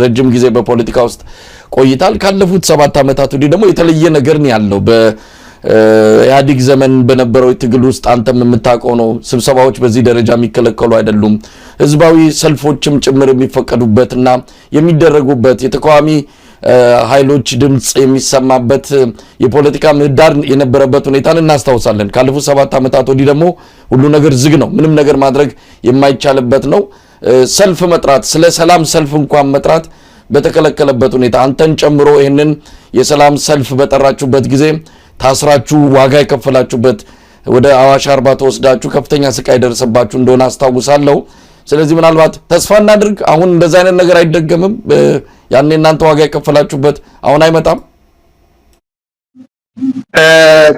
ረጅም ጊዜ በፖለቲካ ውስጥ ቆይታል ካለፉት 7 ዓመታት ወዲህ ደግሞ የተለየ ነገር ነው ያለው በኢህአዴግ ዘመን በነበረው ትግል ውስጥ አንተም የምታውቀው ነው ስብሰባዎች በዚህ ደረጃ የሚከለከሉ አይደሉም ህዝባዊ ሰልፎችም ጭምር የሚፈቀዱበትና የሚደረጉበት የተቃዋሚ ኃይሎች ድምጽ የሚሰማበት የፖለቲካ ምህዳር የነበረበት ሁኔታን እናስታውሳለን ካለፉት 7 ዓመታት ወዲህ ደግሞ ሁሉ ነገር ዝግ ነው ምንም ነገር ማድረግ የማይቻልበት ነው ሰልፍ መጥራት ስለ ሰላም ሰልፍ እንኳን መጥራት በተከለከለበት ሁኔታ አንተን ጨምሮ ይሄንን የሰላም ሰልፍ በጠራችሁበት ጊዜ ታስራችሁ ዋጋ የከፈላችሁበት ወደ አዋሽ አርባ ተወስዳችሁ ከፍተኛ ስቃይ ደረሰባችሁ እንደሆነ አስታውሳለሁ ስለዚህ ምናልባት ተስፋ እናድርግ አሁን እንደዛ አይነት ነገር አይደገምም ያኔ እናንተ ዋጋ የከፈላችሁበት አሁን አይመጣም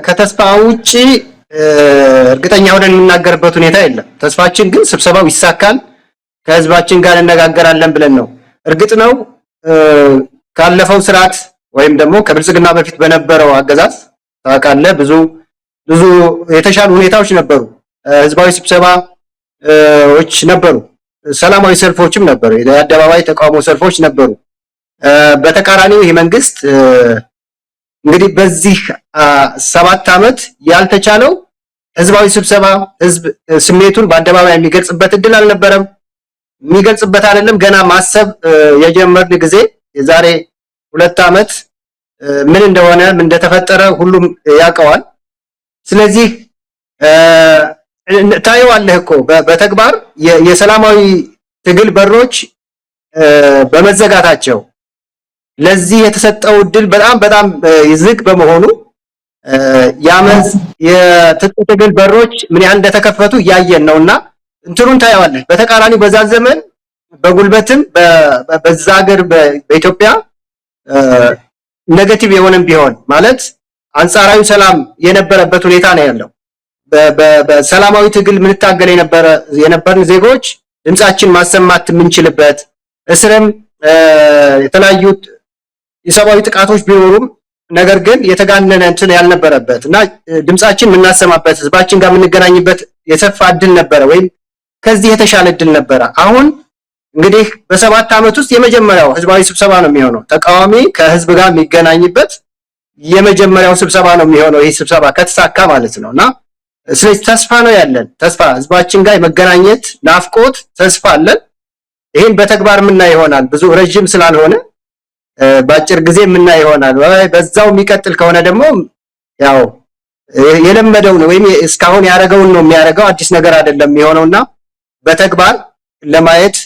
ከተስፋ ውጪ እርግጠኛ ሆነን የምናገርበት ሁኔታ የለም ተስፋችን ግን ስብሰባው ይሳካል ከህዝባችን ጋር እንነጋገራለን ብለን ነው እርግጥ ነው ካለፈው ስርዓት ወይም ደግሞ ከብልጽግና በፊት በነበረው አገዛዝ ታውቃለህ ብዙ የተሻሉ ሁኔታዎች ነበሩ ህዝባዊ ስብሰባዎች ነበሩ ሰላማዊ ሰልፎችም ነበሩ የአደባባይ ተቃውሞ ሰልፎች ነበሩ በተቃራኒው ይሄ መንግስት እንግዲህ በዚህ 7 ዓመት ያልተቻለው ህዝባዊ ስብሰባ ህዝብ ስሜቱን በአደባባይ የሚገልጽበት እድል አልነበረም የሚገልጽበት አይደለም ገና ማሰብ የጀመርን ጊዜ የዛሬ 2 ዓመት ምን እንደሆነ ምን እንደተፈጠረ ሁሉም ያውቀዋል ስለዚህ ታየዋለህ እኮ በተግባር የሰላማዊ ትግል በሮች በመዘጋታቸው ለዚህ የተሰጠው እድል በጣም ይዝግ በመሆኑ ያመዝ የትግል በሮች ምን ያህል እንደተከፈቱ ያየን ነውና እንትሩን ታየዋለህ በተቃራኒ በዛ ዘመን በጉልበትም በዛ ሀገር በኢትዮጵያ ኔጌቲቭ የሆነም ቢሆን ማለት አንጻራዊ ሰላም የነበረበት ሁኔታ ነው ያለው በሰላማዊ ትግል ምን ታገለ የነበርን ዜጎች ድምጻችን ማሰማት የምንችልበት እስረም የተለያዩ የሰብአዊ ጥቃቶች ቢኖሩም ነገር ግን የተጋነነ እንትን ያልነበረበትና ድምጻችን የምናሰማበት ህዝባችን ጋር የምንገናኝበት የሰፋ እድል ነበረ ወይም ከዚህ የተሻለ እድል ነበረ አሁን እንግዲህ በ7 ዓመት ውስጥ የመጀመሪያው ህዝባዊ ስብሰባ ነው የሚሆነው ተቃዋሚ ከህዝብ ጋር የሚገናኝበት የመጀመሪያው ስብሰባ ነው የሚሆነው ይሄ ስብሰባ ከተሳካ ማለት ነውና ስለዚህ ተስፋ ነው ያለን ተስፋ ህዝባችን ጋር የመገናኘት ናፍቆት ተስፋ አለን ይሄን በተግባር ምንና ይሆናል ብዙ ረጅም ስላልሆነ ባጭር ጊዜ ምንና ይሆናል በዛው የሚቀጥል ከሆነ ደግሞ ያው የለመደው ነው ወይም እስካሁን ያረጋውን ነው የሚያረጋው አዲስ ነገር አይደለም የሚሆነውና በተግባር ለማየት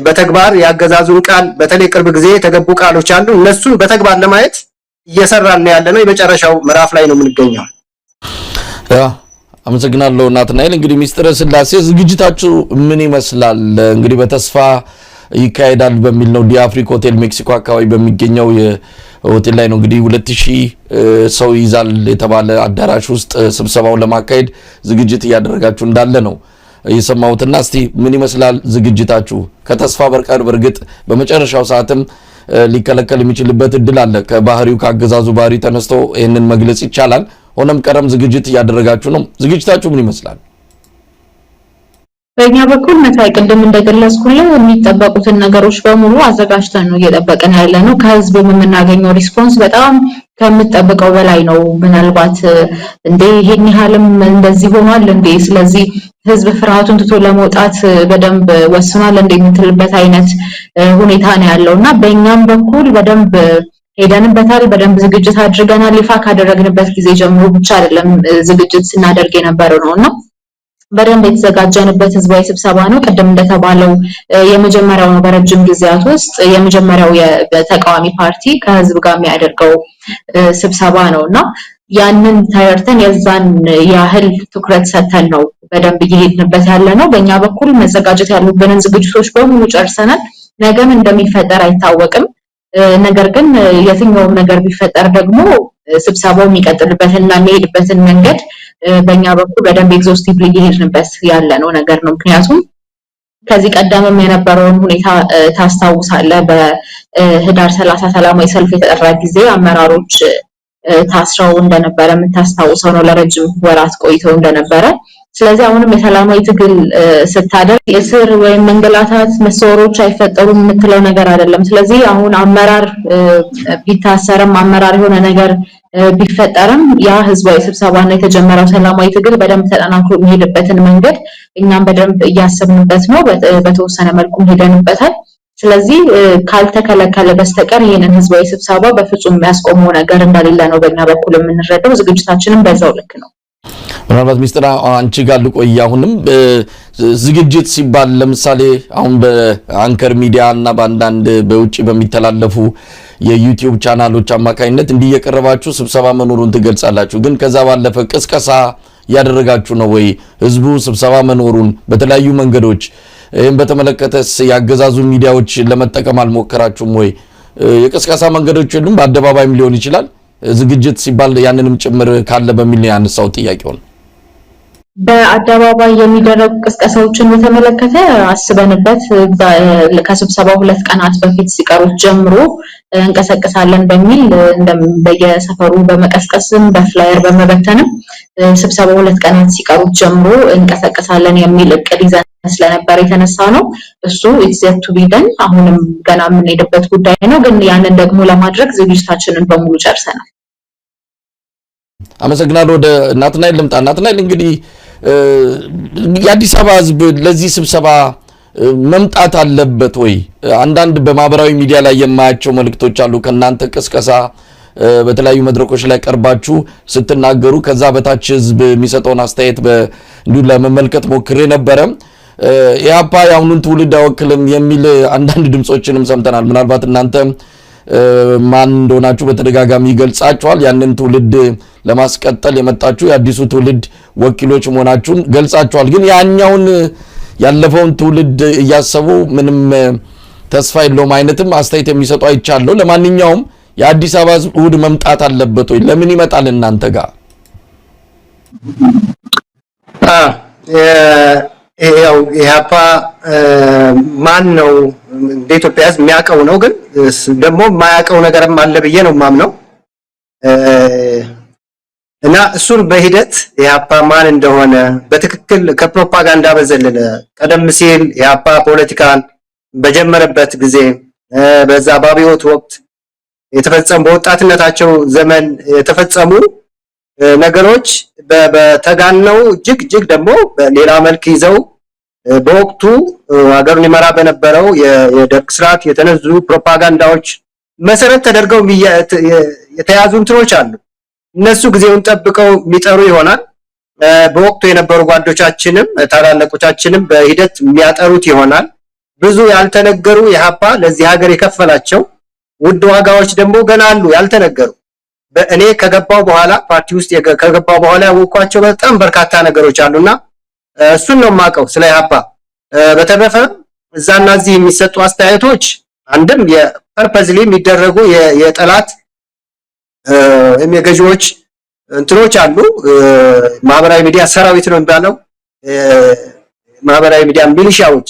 በተግባር ያገዛዙን ቃል በተለይ ቅርብ ጊዜ የተገቡ ቃሎች አሉ እነሱን በተግባር ለማየት እየሰራን ነው ያለነው የመጨረሻው ምዕራፍ ላይ ነው የምንገኘው አመሰግናለሁ ናትናኤል እንግዲህ ሚስጥረ ስላሴ ዝግጅታችሁ ምን ይመስላል እንግዲህ በተስፋ ይካሄዳል በሚል ነው ዲአፍሪክ ሆቴል ሜክሲኮ አካባቢ በሚገኘው የሆቴል ላይ ነው እንግዲህ 2000 ሰው ይዛል የተባለ አዳራሽ ውስጥ ስብሰባውን ለማካሄድ ዝግጅት ያደረጋችሁ እንዳለ ነው የሰማሁትና እስቲ ምን ይመስላል ዝግጅታችሁ ከተስፋ በርቀር በርግጥ በመጨረሻው ሰዓትም ሊከለከል የሚችልበት እድል አለ ከባህሪው ካገዛዙ ባህሪ ተነስቶ ይሄንን መግለጽ ይቻላል ሆነም ቀረም ዝግጅት ያደረጋችሁ ነው ዝግጅታችሁ ምን ይመስላል በእኛ በኩል መታይ ቅድም እንደገለጽኩልህ የሚጠበቁትን ነገሮች በሙሉ አዘጋጅተን ነው እየጠበቀን ያለነው ከህዝብ የምናገኘው ሪስፖንስ በጣም ከምትጠብቀው በላይ ነው ምናልባት እንዴ ይሄን ያህልም እንደዚህ ሆኗል እንዴ ስለዚህ ህዝብ ፍርሃቱን ትቶ ለመውጣት በደንብ ወስኗል እንደምትልበት አይነት ሁኔታ ነው ያለውና በእኛም በኩል በደንብ ሄደንበታል በደንብ ዝግጅት አድርገናል ይፋ ካደረግንበት ጊዜ ጀምሮ ብቻ አይደለም ዝግጅት ስናደርግ የነበረው ነውና በደንብ የተዘጋጀንበት ህዝባዊ ስብሰባ ነው ቀደም እንደተባለው የመጀመሪያው ነው በረጅም ጊዜያት ውስጥ የመጀመሪያው የተቃዋሚ ፓርቲ ከህዝብ ጋር የሚያደርገው ስብሰባ ነውና ያንን ታየርተን የዛን ያህል ትኩረት ሰጥተን ነው በደንብ እየሄድንበት ያለ ነው በእኛ በኩል መዘጋጀት ያሉብንን ዝግጅቶች በሙሉ ጨርሰናል ነገም እንደሚፈጠር አይታወቅም ነገር ግን የትኛውም ነገር ቢፈጠር ደግሞ ስብሰባው የሚቀጥልበትና የሚሄድበትን መንገድ በእኛ በኩል በደንብ ኤግዞስቲቭሊ እየሄድንበት ያለ ነው ነገር ነው ምክንያቱም ከዚህ ቀደምም የነበረውን ሁኔታ ታስታውሳለህ በህዳር 30 ሰላማዊ ሰልፍ የተጠራ ጊዜ አመራሮች ታስረው እንደነበረ የምታስታውሰው ነው ለረጅም ወራት ቆይተው እንደነበረ ስለዚህ አሁንም የሰላማዊ ትግል ስታደርግ የስር ወይም መንገላታት መሰወሮች አይፈጠሩም የምትለው ነገር አይደለም። ስለዚህ አሁን አመራር ቢታሰርም አመራር የሆነ ነገር ቢፈጠርም ያ ህዝባዊ ስብሰባና የተጀመረው ሰላማዊ ትግል በደንብ ተጠናክሮ የሚሄድበትን መንገድ እኛም በደንብ እያሰብንበት ነው። በተወሰነ መልኩ ሄደንበታል። ስለዚህ ካልተከለከለ በስተቀር ይሄንን ህዝባዊ ስብሰባ በፍጹም የሚያስቆመው ነገር እንደሌለ ነው በእኛ በኩል የምንረዳው። ዝግጅታችንም በዛው ልክ ነው። ምናልባት ሚስጥራ አንቺ ጋር ልቆይ። አሁንም ዝግጅት ሲባል ለምሳሌ አሁን በአንከር ሚዲያ እና በአንዳንድ በውጪ በሚተላለፉ የዩቲዩብ ቻናሎች አማካኝነት እንዲየቀረባችሁ ስብሰባ መኖሩን ትገልጻላችሁ። ግን ከዛ ባለፈ ቅስቀሳ ያደረጋችሁ ነው ወይ? ህዝቡ ስብሰባ መኖሩን በተለያዩ መንገዶች ይሄን በተመለከተስ ያገዛዙ ሚዲያዎች ለመጠቀም አልሞከራችሁም ወይ? የቅስቀሳ መንገዶች ሁሉም በአደባባይም ሊሆን ይችላል። ዝግጅት ሲባል ያንንም ጭምር ካለ በሚል ያነሳው ጥያቄው ነው። በአደባባይ የሚደረጉ ቅስቀሳዎችን በተመለከተ አስበንበት ከስብሰባው 2 ቀናት በፊት ሲቀሩት ጀምሮ እንቀሰቀሳለን በሚል በየሰፈሩ በመቀስቀስም በፍላየር በመበተንም ስብሰባው 2 ቀናት ሲቀሩት ጀምሮ እንቀሰቀሳለን የሚል እቅድ ይዘን ስለነበር የተነሳ ነው። እሱ ኢትዘቱ ቢደን አሁንም ገና የምንሄድበት ጉዳይ ነው። ግን ያንን ደግሞ ለማድረግ ዝግጅታችንን በሙሉ ጨርሰናል። አመሰግናለሁ። ወደ ናትናኤል ልምጣ። ናትናኤል እንግዲህ የአዲስ አበባ ህዝብ ለዚህ ስብሰባ መምጣት አለበት ወይ? አንዳንድ በማህበራዊ ሚዲያ ላይ የማያቸው መልእክቶች አሉ። ከናንተ ቅስቀሳ በተለያዩ መድረኮች ላይ ቀርባችሁ ስትናገሩ ከዛ በታች ህዝብ የሚሰጠውን አስተያየት እንዲሁ ለመመልከት ሞክሬ ነበረ። ኢህአፓ የአሁኑን ትውልድ አይወክልም የሚል አንዳንድ ድምጾችንም ሰምተናል። ምናልባት እናንተ ማን እንደሆናችሁ በተደጋጋሚ ገልጻችኋል። ያንን ትውልድ ለማስቀጠል የመጣችሁ የአዲሱ ትውልድ ወኪሎች መሆናችሁን ገልጻችኋል። ግን ያኛውን ያለፈውን ትውልድ እያሰቡ ምንም ተስፋ የለውም አይነትም አስተያየት የሚሰጡ አይቻለሁ። ለማንኛውም የአዲስ አበባ ህዝብ እሑድ መምጣት አለበት ወይ? ለምን ይመጣል እናንተ ጋር? ያው ኢህአፓ ማን ነው በኢትዮጵያ ህዝብ የሚያውቀው ነው። ግን ደግሞ የማያውቀው ነገርም አለ ብዬ ነው የማምነው እና እሱን በሂደት ኢህአፓ ማን እንደሆነ በትክክል ከፕሮፓጋንዳ በዘለለ ቀደም ሲል ኢህአፓ ፖለቲካን በጀመረበት ጊዜ በዛ ባቢዮት ወቅት የተፈጸሙ በወጣትነታቸው ዘመን የተፈጸሙ ነገሮች በተጋነው እጅግ ደግሞ በሌላ መልክ ይዘው በወቅቱ ሀገሩን ይመራ በነበረው የደርግ ስርዓት የተነዙ ፕሮፓጋንዳዎች መሰረት ተደርገው የተያዙ እንትኖች አሉ። እነሱ ጊዜውን ጠብቀው የሚጠሩ ይሆናል። በወቅቱ የነበሩ ጓዶቻችንም ታላላቆቻችንም በሂደት የሚያጠሩት ይሆናል። ብዙ ያልተነገሩ ኢህአፓ ለዚህ ሀገር የከፈላቸው ውድ ዋጋዎች ደግሞ ገና አሉ ያልተነገሩ። በእኔ ከገባው በኋላ ፓርቲ ውስጥ ከገባው በኋላ ያወቅኳቸው በጣም በርካታ ነገሮች አሉና እሱን ነው የማውቀው ስለ ኢህአፓ። በተረፈ እዛና እዚህ የሚሰጡ አስተያየቶች አንድም የፐርፐዝሊ የሚደረጉ የጠላት የገዢዎች እንትኖች አሉ። ማህበራዊ ሚዲያ ሰራዊት ነው የሚባለው። ማህበራዊ ሚዲያ ሚሊሻዎች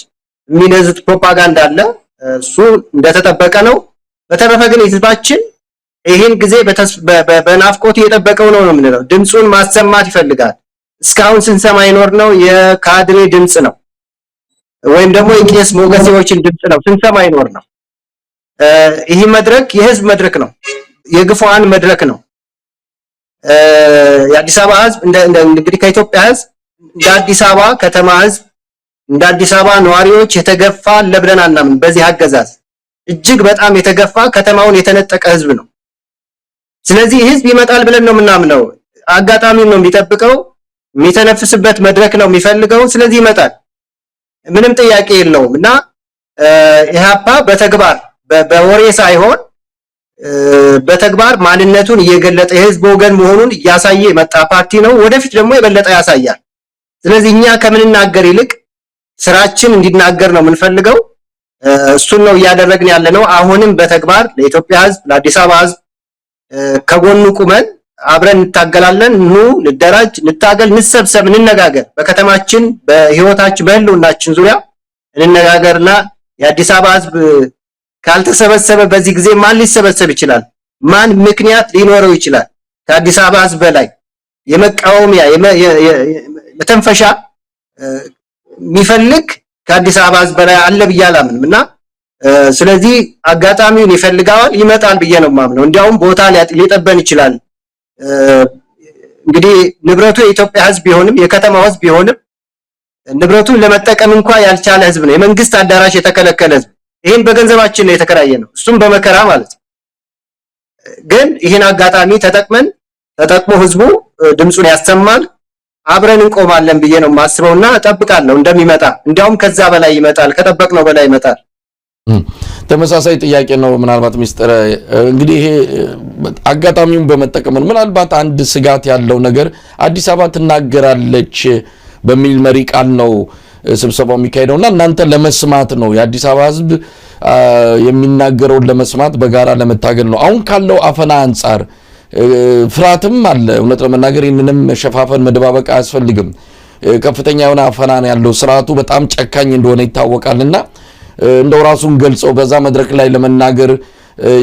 የሚነዙት ፕሮፓጋንዳ አለ። እሱ እንደተጠበቀ ነው። በተረፈ ግን ህዝባችን ይሄን ጊዜ በናፍቆት እየጠበቀው ነው የምንለው። ድምጹን ማሰማት ይፈልጋል። እስካሁን ስንሰማ ይኖር ነው የካድሬ ድምጽ ነው ወይም ደግሞ የቄስ ሞገሴዎችን ድምጽ ነው ስንሰማ ይኖር ነው። ይህ መድረክ የህዝብ መድረክ ነው፣ የግፉአን መድረክ ነው። የአዲስ አበባ ህዝብ እንግዲህ ከኢትዮጵያ ህዝብ እንደ አዲስ አበባ ከተማ ህዝብ እንደ አዲስ አበባ ነዋሪዎች የተገፋ ለብለን አናምን። በዚህ አገዛዝ እጅግ በጣም የተገፋ ከተማውን የተነጠቀ ህዝብ ነው። ስለዚህ ህዝብ ይመጣል ብለን ነው የምናምነው። አጋጣሚው ነው የሚጠብቀው፣ የሚተነፍስበት መድረክ ነው የሚፈልገው። ስለዚህ ይመጣል፣ ምንም ጥያቄ የለውም። እና ኢህአፓ በተግባር በወሬ ሳይሆን በተግባር ማንነቱን እየገለጠ የህዝብ ወገን መሆኑን እያሳየ የመጣ ፓርቲ ነው። ወደፊት ደግሞ የበለጠ ያሳያል። ስለዚህ እኛ ከምንናገር ይልቅ ስራችን እንዲናገር ነው የምንፈልገው። እሱን ነው እያደረግን ያለነው። አሁንም በተግባር ለኢትዮጵያ ህዝብ ለአዲስ አበባ ህዝብ ከጎኑ ቁመን አብረን እንታገላለን። ኑ እንደራጅ፣ እንታገል፣ እንሰብሰብ፣ እንነጋገር። በከተማችን በህይወታችን በህልውናችን ዙሪያ እንነጋገርና የአዲስ አበባ ህዝብ ካልተሰበሰበ በዚህ ጊዜ ማን ሊሰበሰብ ይችላል? ማን ምክንያት ሊኖረው ይችላል? ከአዲስ አበባ ህዝብ በላይ የመቃወሚያ መተንፈሻ የሚፈልግ ከአዲስ አበባ ህዝብ በላይ አለ ብዬ አላምንም እና ስለዚህ አጋጣሚውን ይፈልጋል ይመጣል ብዬ ነው የማምነው። እንዲያውም ቦታ ሊጠበን ይችላል። እንግዲህ ንብረቱ የኢትዮጵያ ህዝብ ቢሆንም የከተማው ህዝብ ቢሆንም ንብረቱን ለመጠቀም እንኳን ያልቻለ ህዝብ ነው። የመንግስት አዳራሽ የተከለከለ ህዝብ። ይሄን በገንዘባችን ነው የተከራየ ነው፣ እሱም በመከራ ማለት ነው። ግን ይሄን አጋጣሚ ተጠቅሞ ህዝቡ ድምጹን ያሰማል። አብረን እንቆማለን ብዬ ነው የማስበውና እጠብቃለሁ እንደሚመጣ። እንዲያውም ከዛ በላይ ይመጣል፣ ከጠበቅነው በላይ ይመጣል። ተመሳሳይ ጥያቄ ነው። ምናልባት ሚስጥር እንግዲህ ይሄ አጋጣሚውን በመጠቀም ምናልባት አንድ ስጋት ያለው ነገር አዲስ አበባ ትናገራለች በሚል መሪ ቃል ነው ስብሰባው የሚካሄደውና እናንተ ለመስማት ነው የአዲስ አበባ ህዝብ የሚናገረውን ለመስማት በጋራ ለመታገል ነው። አሁን ካለው አፈና አንጻር ፍርሃትም አለ። እውነት ለመናገር ይህንንም መሸፋፈን መደባበቅ አያስፈልግም። ከፍተኛ የሆነ አፈና ያለው ስርዓቱ በጣም ጨካኝ እንደሆነ ይታወቃልና እንደው ራሱን ገልጾ በዛ መድረክ ላይ ለመናገር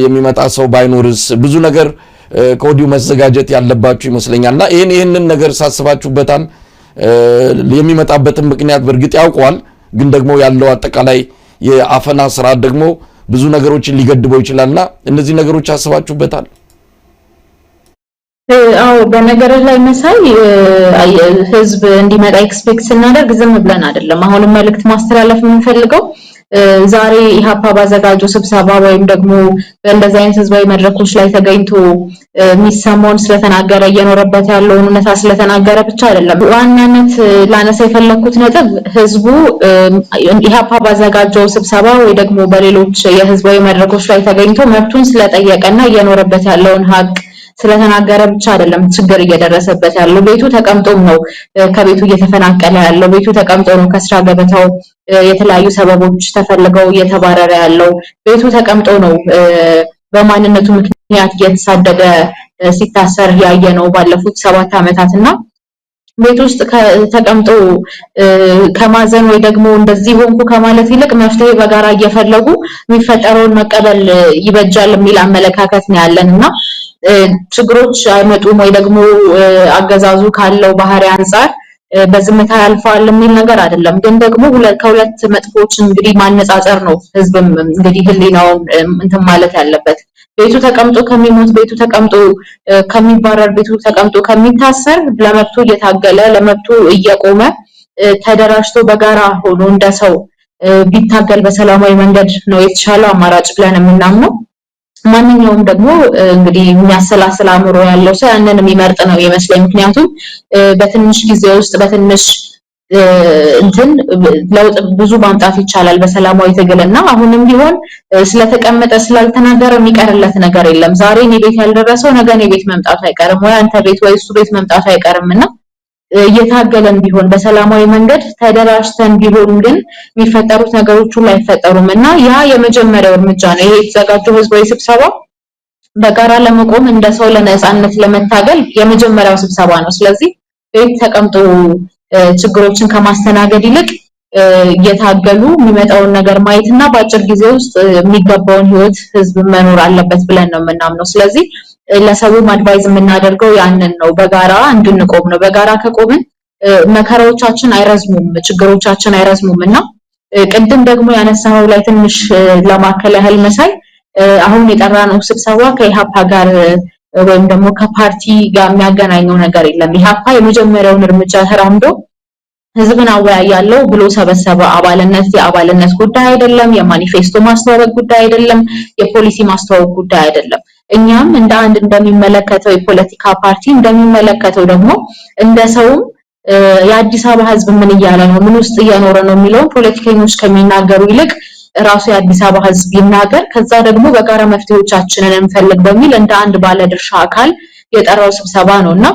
የሚመጣ ሰው ባይኖርስ ብዙ ነገር ከወዲሁ መዘጋጀት ያለባችሁ ይመስለኛልና ይህንን ነገር ሳስባችሁበታል? የሚመጣበትን ምክንያት በእርግጥ ያውቀዋል፣ ግን ደግሞ ያለው አጠቃላይ የአፈና ስርዓት ደግሞ ብዙ ነገሮችን ሊገድበው ይችላልና እነዚህ ነገሮች አስባችሁበታል? አዎ በነገር ላይ መሳይ ህዝብ እንዲመጣ ኤክስፔክት ስናደርግ ዝም ብለን አይደለም። አሁንም መልእክት ማስተላለፍ የምንፈልገው ዛሬ ኢሃፓ ባዘጋጀው ስብሰባ ወይም ደግሞ በእንደዚህ አይነት ህዝባዊ መድረኮች ላይ ተገኝቶ የሚሰማውን ስለተናገረ እየኖረበት ያለውን እውነታ ስለተናገረ ብቻ አይደለም። ዋናነት ላነሳ የፈለኩት ነጥብ ህዝቡ ኢሃፓ ባዘጋጀው ስብሰባ ወይ ደግሞ በሌሎች የህዝባዊ መድረኮች ላይ ተገኝቶ መብቱን ስለጠየቀና እየኖረበት ያለውን ሀቅ ስለተናገረ ብቻ አይደለም ችግር እየደረሰበት ያለው። ቤቱ ተቀምጦም ነው ከቤቱ እየተፈናቀለ ያለው። ቤቱ ተቀምጦ ነው ከስራ ገበታው የተለያዩ ሰበቦች ተፈልገው እየተባረረ ያለው። ቤቱ ተቀምጦ ነው በማንነቱ ምክንያት እየተሳደደ ሲታሰር ያየ ነው ባለፉት 7 ዓመታትና ቤት ውስጥ ተቀምጦ ከማዘን ወይ ደግሞ እንደዚህ ሆንኩ ከማለት ይልቅ መፍትሄ በጋራ እየፈለጉ የሚፈጠረውን መቀበል ይበጃል የሚል አመለካከት ነው ያለንና ችግሮች አይመጡም ወይ ደግሞ አገዛዙ ካለው ባህሪ አንፃር በዝምታ ያልፋል የሚል ነገር አይደለም። ግን ደግሞ ከሁለት መጥፎች እንግዲህ ማነጻጸር ነው ህዝብም እንግዲህ ህሊናውን እንትን ማለት ያለበት። ቤቱ ተቀምጦ ከሚሞት፣ ቤቱ ተቀምጦ ከሚባረር፣ ቤቱ ተቀምጦ ከሚታሰር ለመብቱ እየታገለ ለመብቱ እየቆመ ተደራጅቶ በጋራ ሆኖ እንደሰው ቢታገል በሰላማዊ መንገድ ነው የተሻለው አማራጭ ብለን የምናምነው። ማንኛውም ደግሞ እንግዲህ የሚያሰላስል አእምሮ ያለው ሰው ያንን የሚመርጥ ነው ይመስለኝ። ምክንያቱም በትንሽ ጊዜ ውስጥ በትንሽ እንትን ለውጥ ብዙ ማምጣት ይቻላል በሰላማዊ ትግልና አሁንም ቢሆን ስለተቀመጠ ስላልተናገረ የሚቀርለት ነገር የለም። ዛሬ እኔ ቤት ያልደረሰው ነገ እኔ ቤት መምጣቱ አይቀርም፣ ወይ አንተ ቤት ወይ እሱ ቤት መምጣቱ አይቀርምና እየታገለን ቢሆን በሰላማዊ መንገድ ተደራጅተን ቢሆን ግን የሚፈጠሩት ነገሮች ሁሉ አይፈጠሩምና ያ የመጀመሪያው እርምጃ ነው። ይሄ የተዘጋጀው ህዝባዊ ስብሰባ በጋራ ለመቆም እንደ ሰው ለነጻነት ለመታገል የመጀመሪያው ስብሰባ ነው። ስለዚህ ቤት ተቀምጦ ችግሮችን ከማስተናገድ ይልቅ እየታገሉ የሚመጣውን ነገር ማየትና በአጭር ጊዜ ውስጥ የሚገባውን ህይወት ህዝብ መኖር አለበት ብለን ነው የምናምነው። ስለዚህ ለሰውም አድቫይዝ የምናደርገው ያንን ነው፣ በጋራ እንድንቆም ነው። በጋራ ከቆምን መከራዎቻችን አይረዝሙም፣ ችግሮቻችን አይረዝሙምና ቅድም ደግሞ ያነሳው ላይ ትንሽ ለማከለ ያህል መሳይ አሁን የጠራነው ስብሰባ ከኢሃፓ ጋር ወይም ደግሞ ከፓርቲ ጋር የሚያገናኘው ነገር የለም። ኢሃፓ የመጀመሪያውን እርምጃ ተራምዶ ህዝብን አወያያለው ብሎ ሰበሰበ። የአባልነት ጉዳይ አይደለም፣ የማኒፌስቶ ማስተዋወቅ ጉዳይ አይደለም፣ የፖሊሲ ማስተዋወቅ ጉዳይ አይደለም። እኛም እንደ አንድ እንደሚመለከተው የፖለቲካ ፓርቲ እንደሚመለከተው ደግሞ እንደ ሰውም የአዲስ አበባ ህዝብ ምን እያለ ነው፣ ምን ውስጥ እየኖረ ነው የሚለውን ፖለቲከኞች ከሚናገሩ ይልቅ ራሱ የአዲስ አበባ ህዝብ ይናገር፣ ከዛ ደግሞ በጋራ መፍትሄዎቻችንን እንፈልግ በሚል እንደ አንድ ባለድርሻ አካል የጠራው ስብሰባ ነውና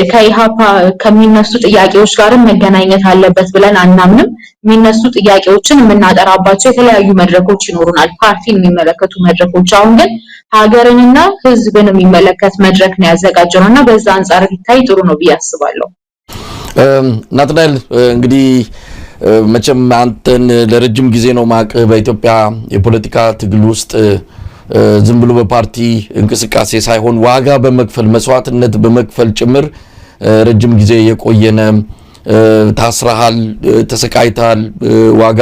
ከኢሃፓ ከሚነሱ ጥያቄዎች ጋር መገናኘት አለበት ብለን አናምንም። የሚነሱ ጥያቄዎችን የምናጠራባቸው የተለያዩ መድረኮች ይኖሩናል፣ ፓርቲን የሚመለከቱ መድረኮች። አሁን ግን ሀገርንና ህዝብን የሚመለከት መድረክ ነው ያዘጋጀነውና በዛ አንፃር ቢታይ ጥሩ ነው ብዬ አስባለሁ። ናትናኤል እንግዲህ መቼም አንተን ለረጅም ጊዜ ነው ማቅ በኢትዮጵያ የፖለቲካ ትግል ውስጥ ዝም ብሎ በፓርቲ እንቅስቃሴ ሳይሆን ዋጋ በመክፈል መስዋዕትነት በመክፈል ጭምር ረጅም ጊዜ የቆየነ ታስረሃል፣ ተሰቃይተሃል፣ ዋጋ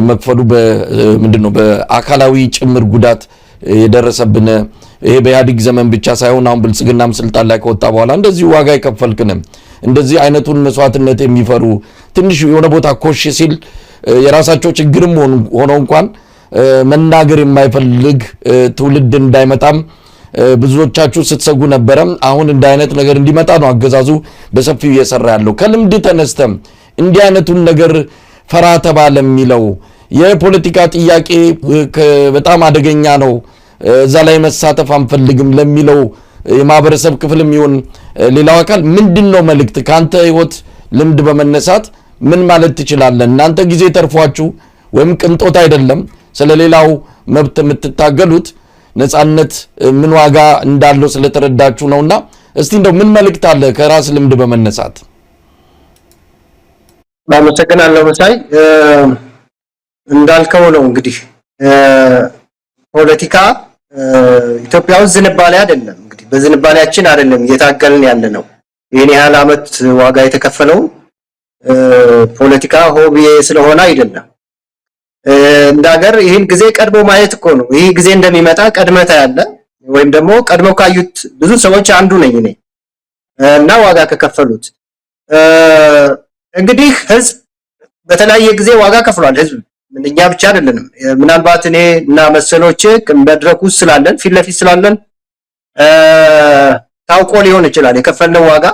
መክፈሉ በምንድነው በአካላዊ ጭምር ጉዳት የደረሰብነ ይሄ በኢህአዴግ ዘመን ብቻ ሳይሆን አሁን ብልጽግናም ስልጣን ላይ ከወጣ በኋላ እንደዚህ ዋጋ ይከፈልክንም እንደዚህ አይነቱን መስዋዕትነት የሚፈሩ ትንሽ የሆነ ቦታ ኮሽ ሲል የራሳቸው ችግርም ሆኖ እንኳን መናገር የማይፈልግ ትውልድ እንዳይመጣም ብዙዎቻችሁ ስትሰጉ ነበር። አሁን እንደ አይነት ነገር እንዲመጣ ነው አገዛዙ በሰፊው እየሰራ ያለው። ከልምድ ተነስተም እንዲህ አይነቱን ነገር ፈራ ተባለ የሚለው የፖለቲካ ጥያቄ በጣም አደገኛ ነው፣ እዛ ላይ መሳተፍ አንፈልግም ለሚለው የማህበረሰብ ክፍልም ይሁን ሌላው አካል ምንድነው መልእክት ካንተ ህይወት ልምድ በመነሳት ምን ማለት ትችላለህ? እናንተ ጊዜ ተርፏችሁ ወይም ቅንጦት አይደለም ስለሌላው መብት የምትታገሉት ነፃነት ምን ዋጋ እንዳለው ስለተረዳችሁ ነውና እስቲ እንደው ምን መልእክት አለ ከራስ ልምድ በመነሳት? ባመሰግናለሁ መሳይ። እንዳልከው ነው እንግዲህ ፖለቲካ ኢትዮጵያ ውስጥ ዝንባሌ አይደለም። እንግዲህ በዝንባሌያችን አይደለም እየታገልን ያለ ነው። ይሄን ያህል አመት ዋጋ የተከፈለው ፖለቲካ ሆቢ ስለሆነ አይደለም። እንደ ሀገር ይህን ጊዜ ቀድሞ ማየት እኮ ነው። ይህ ጊዜ እንደሚመጣ ቀድመታ ያለ ወይም ደግሞ ቀድሞ ካዩት ብዙ ሰዎች አንዱ ነኝ እኔ እና ዋጋ ከከፈሉት እንግዲህ ህዝብ በተለያየ ጊዜ ዋጋ ከፍሏል። ህዝብ እኛ ብቻ አይደለንም። ምናልባት እኔ እና መሰሎቼ መድረክ ውስጥ ስላለን ፊት ለፊት ስላለን ታውቆ ሊሆን ይችላል የከፈልነው ዋጋ።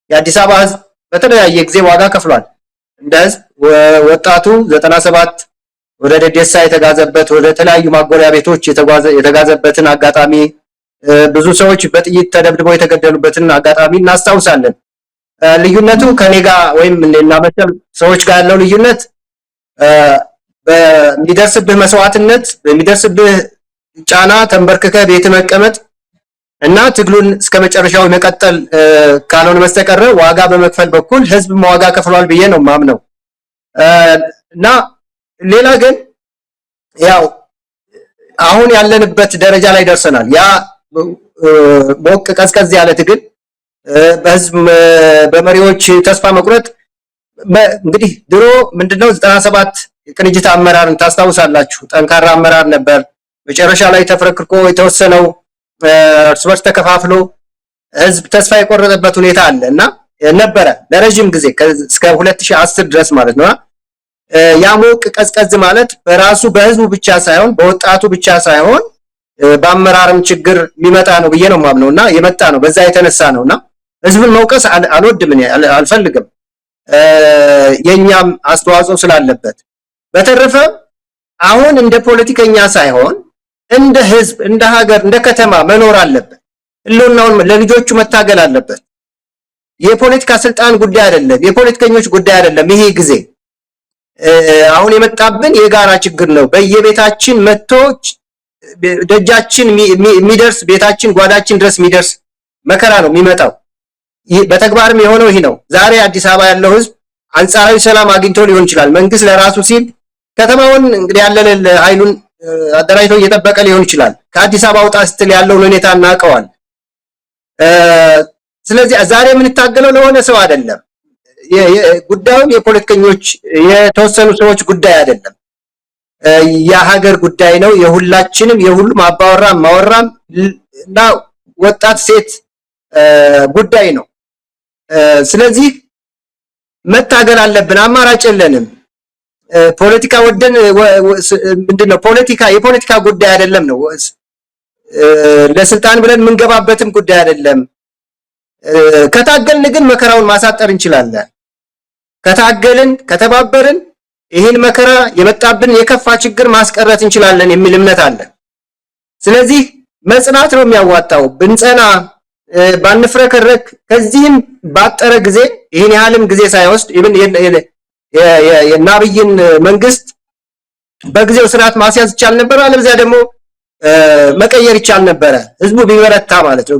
የአዲስ አበባ ህዝብ በተለያየ ጊዜ ዋጋ ከፍሏል። እንደ ህዝብ ወጣቱ 97 ወደ ደደሳ የተጋዘበት ወደ ተለያዩ ማጎሪያ ቤቶች የተጋዘበትን አጋጣሚ ብዙ ሰዎች በጥይት ተደብድበው የተገደሉበትን አጋጣሚ እናስታውሳለን። ልዩነቱ ከኔ ጋር ወይም እና መሰል ሰዎች ጋር ያለው ልዩነት በሚደርስብህ መስዋዕትነት በሚደርስብህ ጫና ተንበርክከህ ቤት መቀመጥ እና ትግሉን እስከመጨረሻው መቀጠል ካልሆነ በስተቀር ዋጋ በመክፈል በኩል ህዝብ ዋጋ ከፍሏል ብዬ ነው ማምነው። እና ሌላ ግን ያው አሁን ያለንበት ደረጃ ላይ ደርሰናል። ያ ሞቅ ቀዝቀዝ ያለ ትግል በህዝብ በመሪዎች ተስፋ መቁረጥ እንግዲህ ድሮ ምንድነው 97 የቅንጅት አመራርን ታስታውሳላችሁ። ጠንካራ አመራር ነበር። መጨረሻ ላይ ተፍረክርኮ የተወሰነው እርስ በርስ ተከፋፍሎ ህዝብ ተስፋ የቆረጠበት ሁኔታ አለ እና ነበረ ለረጅም ጊዜ እስከ 2010 ድረስ ማለት ነው። ያ ሞቅ ቀዝቀዝ ማለት በራሱ በህዝቡ ብቻ ሳይሆን በወጣቱ ብቻ ሳይሆን በአመራርም ችግር የሚመጣ ነው ብዬ ነው ማምነውና የመጣ ነው በዛ የተነሳ ነውና ህዝብን መውቀስ አልወድም እኔ አልፈልግም። የኛም አስተዋጽኦ ስላለበት በተረፈ አሁን እንደ ፖለቲከኛ ሳይሆን እንደ ህዝብ እንደ ሀገር እንደ ከተማ መኖር አለበት። ህልውናውን ለልጆቹ መታገል አለበት። የፖለቲካ ስልጣን ጉዳይ አይደለም፣ የፖለቲከኞች ጉዳይ አይደለም። ይሄ ጊዜ አሁን የመጣብን የጋራ ችግር ነው። በየቤታችን መጥቶ ደጃችን የሚደርስ ቤታችን ጓዳችን ድረስ የሚደርስ መከራ ነው የሚመጣው። በተግባርም የሆነው ይሄ ነው። ዛሬ አዲስ አበባ ያለው ህዝብ አንጻራዊ ሰላም አግኝቶ ሊሆን ይችላል። መንግስት ለራሱ ሲል ከተማውን እንግዲህ ያለለ ኃይሉን አደራጅቶ እየጠበቀ ሊሆን ይችላል። ከአዲስ አበባ ወጣ ስትል ያለውን ሁኔታ እናውቀዋል። ስለዚህ ዛሬ የምንታገለው ለሆነ ሰው አይደለም። ጉዳዩም የፖለቲከኞች የተወሰኑ ሰዎች ጉዳይ አይደለም። የሀገር ጉዳይ ነው። የሁላችንም የሁሉም አባወራም ማወራም እና ወጣት ሴት ጉዳይ ነው። ስለዚህ መታገል አለብን። አማራጭ የለንም። ፖለቲካ ወደን ምንድነው የፖለቲካ ጉዳይ አይደለም ነው። ለስልጣን ብለን የምንገባበትም ጉዳይ አይደለም። ከታገልን ግን መከራውን ማሳጠር እንችላለን። ከታገልን ከተባበርን ይህን መከራ የመጣብን የከፋ ችግር ማስቀረት እንችላለን የሚል እምነት አለ። ስለዚህ መጽናት ነው የሚያዋጣው። ብንጸና ባንፍረከረክ ከዚህም ባጠረ ጊዜ ይህን ያህልም ጊዜ ሳይወስድ የናብይን መንግስት በጊዜው ስርዓት ማስያዝ ይቻል ነበር። አለበለዚያ ደግሞ መቀየር ይቻል ነበረ። ህዝቡ ቢበረታ ማለት ነው።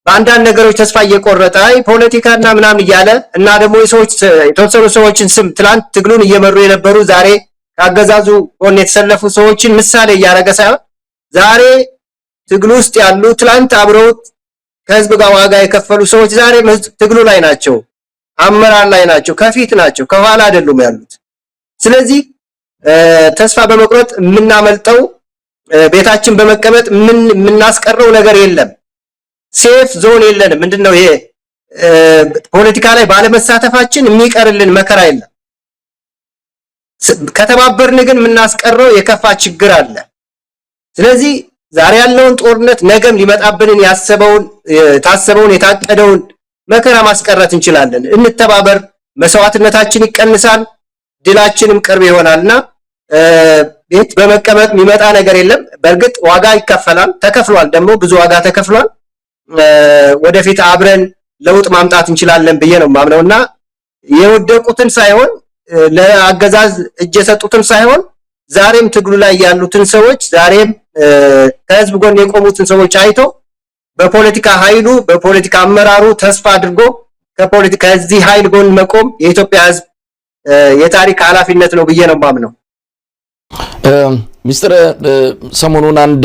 በአንዳንድ ነገሮች ተስፋ እየቆረጠ ፖለቲካና ምናምን እያለ እና ደግሞ የተወሰኑ ሰዎችን ስም ትላንት ትግሉን እየመሩ የነበሩ ዛሬ ካገዛዙ ጎን የተሰለፉ ሰዎችን ምሳሌ እያደረገ ሳይሆን ዛሬ ትግሉ ውስጥ ያሉ ትላንት አብረውት ከህዝብ ጋር ዋጋ የከፈሉ ሰዎች ዛሬ ትግሉ ላይ ናቸው። አመራር ላይ ናቸው፣ ከፊት ናቸው፣ ከኋላ አይደሉም ያሉት። ስለዚህ ተስፋ በመቁረጥ የምናመልጠው ቤታችን በመቀመጥ ምን የምናስቀረው ነገር የለም። ሴፍ ዞን የለንም። ምንድነው ይሄ? ፖለቲካ ላይ ባለመሳተፋችን የሚቀርልን መከራ የለም። ከተባበርን ግን የምናስቀረው የከፋ ችግር አለ። ስለዚህ ዛሬ ያለውን ጦርነት ነገም ሊመጣብንን ታሰበውን የታቀደውን መከራ ማስቀረት እንችላለን። እንተባበር፣ መስዋዕትነታችን ይቀንሳል፣ ድላችንም ቅርብ ይሆናልና ቤት በመቀመጥ የሚመጣ ነገር የለም። በእርግጥ ዋጋ ይከፈላል፣ ተከፍሏል፣ ደግሞ ብዙ ዋጋ ተከፍሏል። ወደፊት አብረን ለውጥ ማምጣት እንችላለን ብዬ ነው ማምነውና የወደቁትን ሳይሆን ለአገዛዝ እጅ የሰጡትን ሳይሆን ዛሬም ትግሉ ላይ ያሉትን ሰዎች ዛሬም ከህዝብ ጎን የቆሙትን ሰዎች አይቶ በፖለቲካ ኃይሉ በፖለቲካ አመራሩ ተስፋ አድርጎ ከዚህ ኃይል ጎን መቆም የኢትዮጵያ ህዝብ የታሪክ ኃላፊነት ነው ብዬ ነው ማምነው። ሚስተር ሰሞኑን አንድ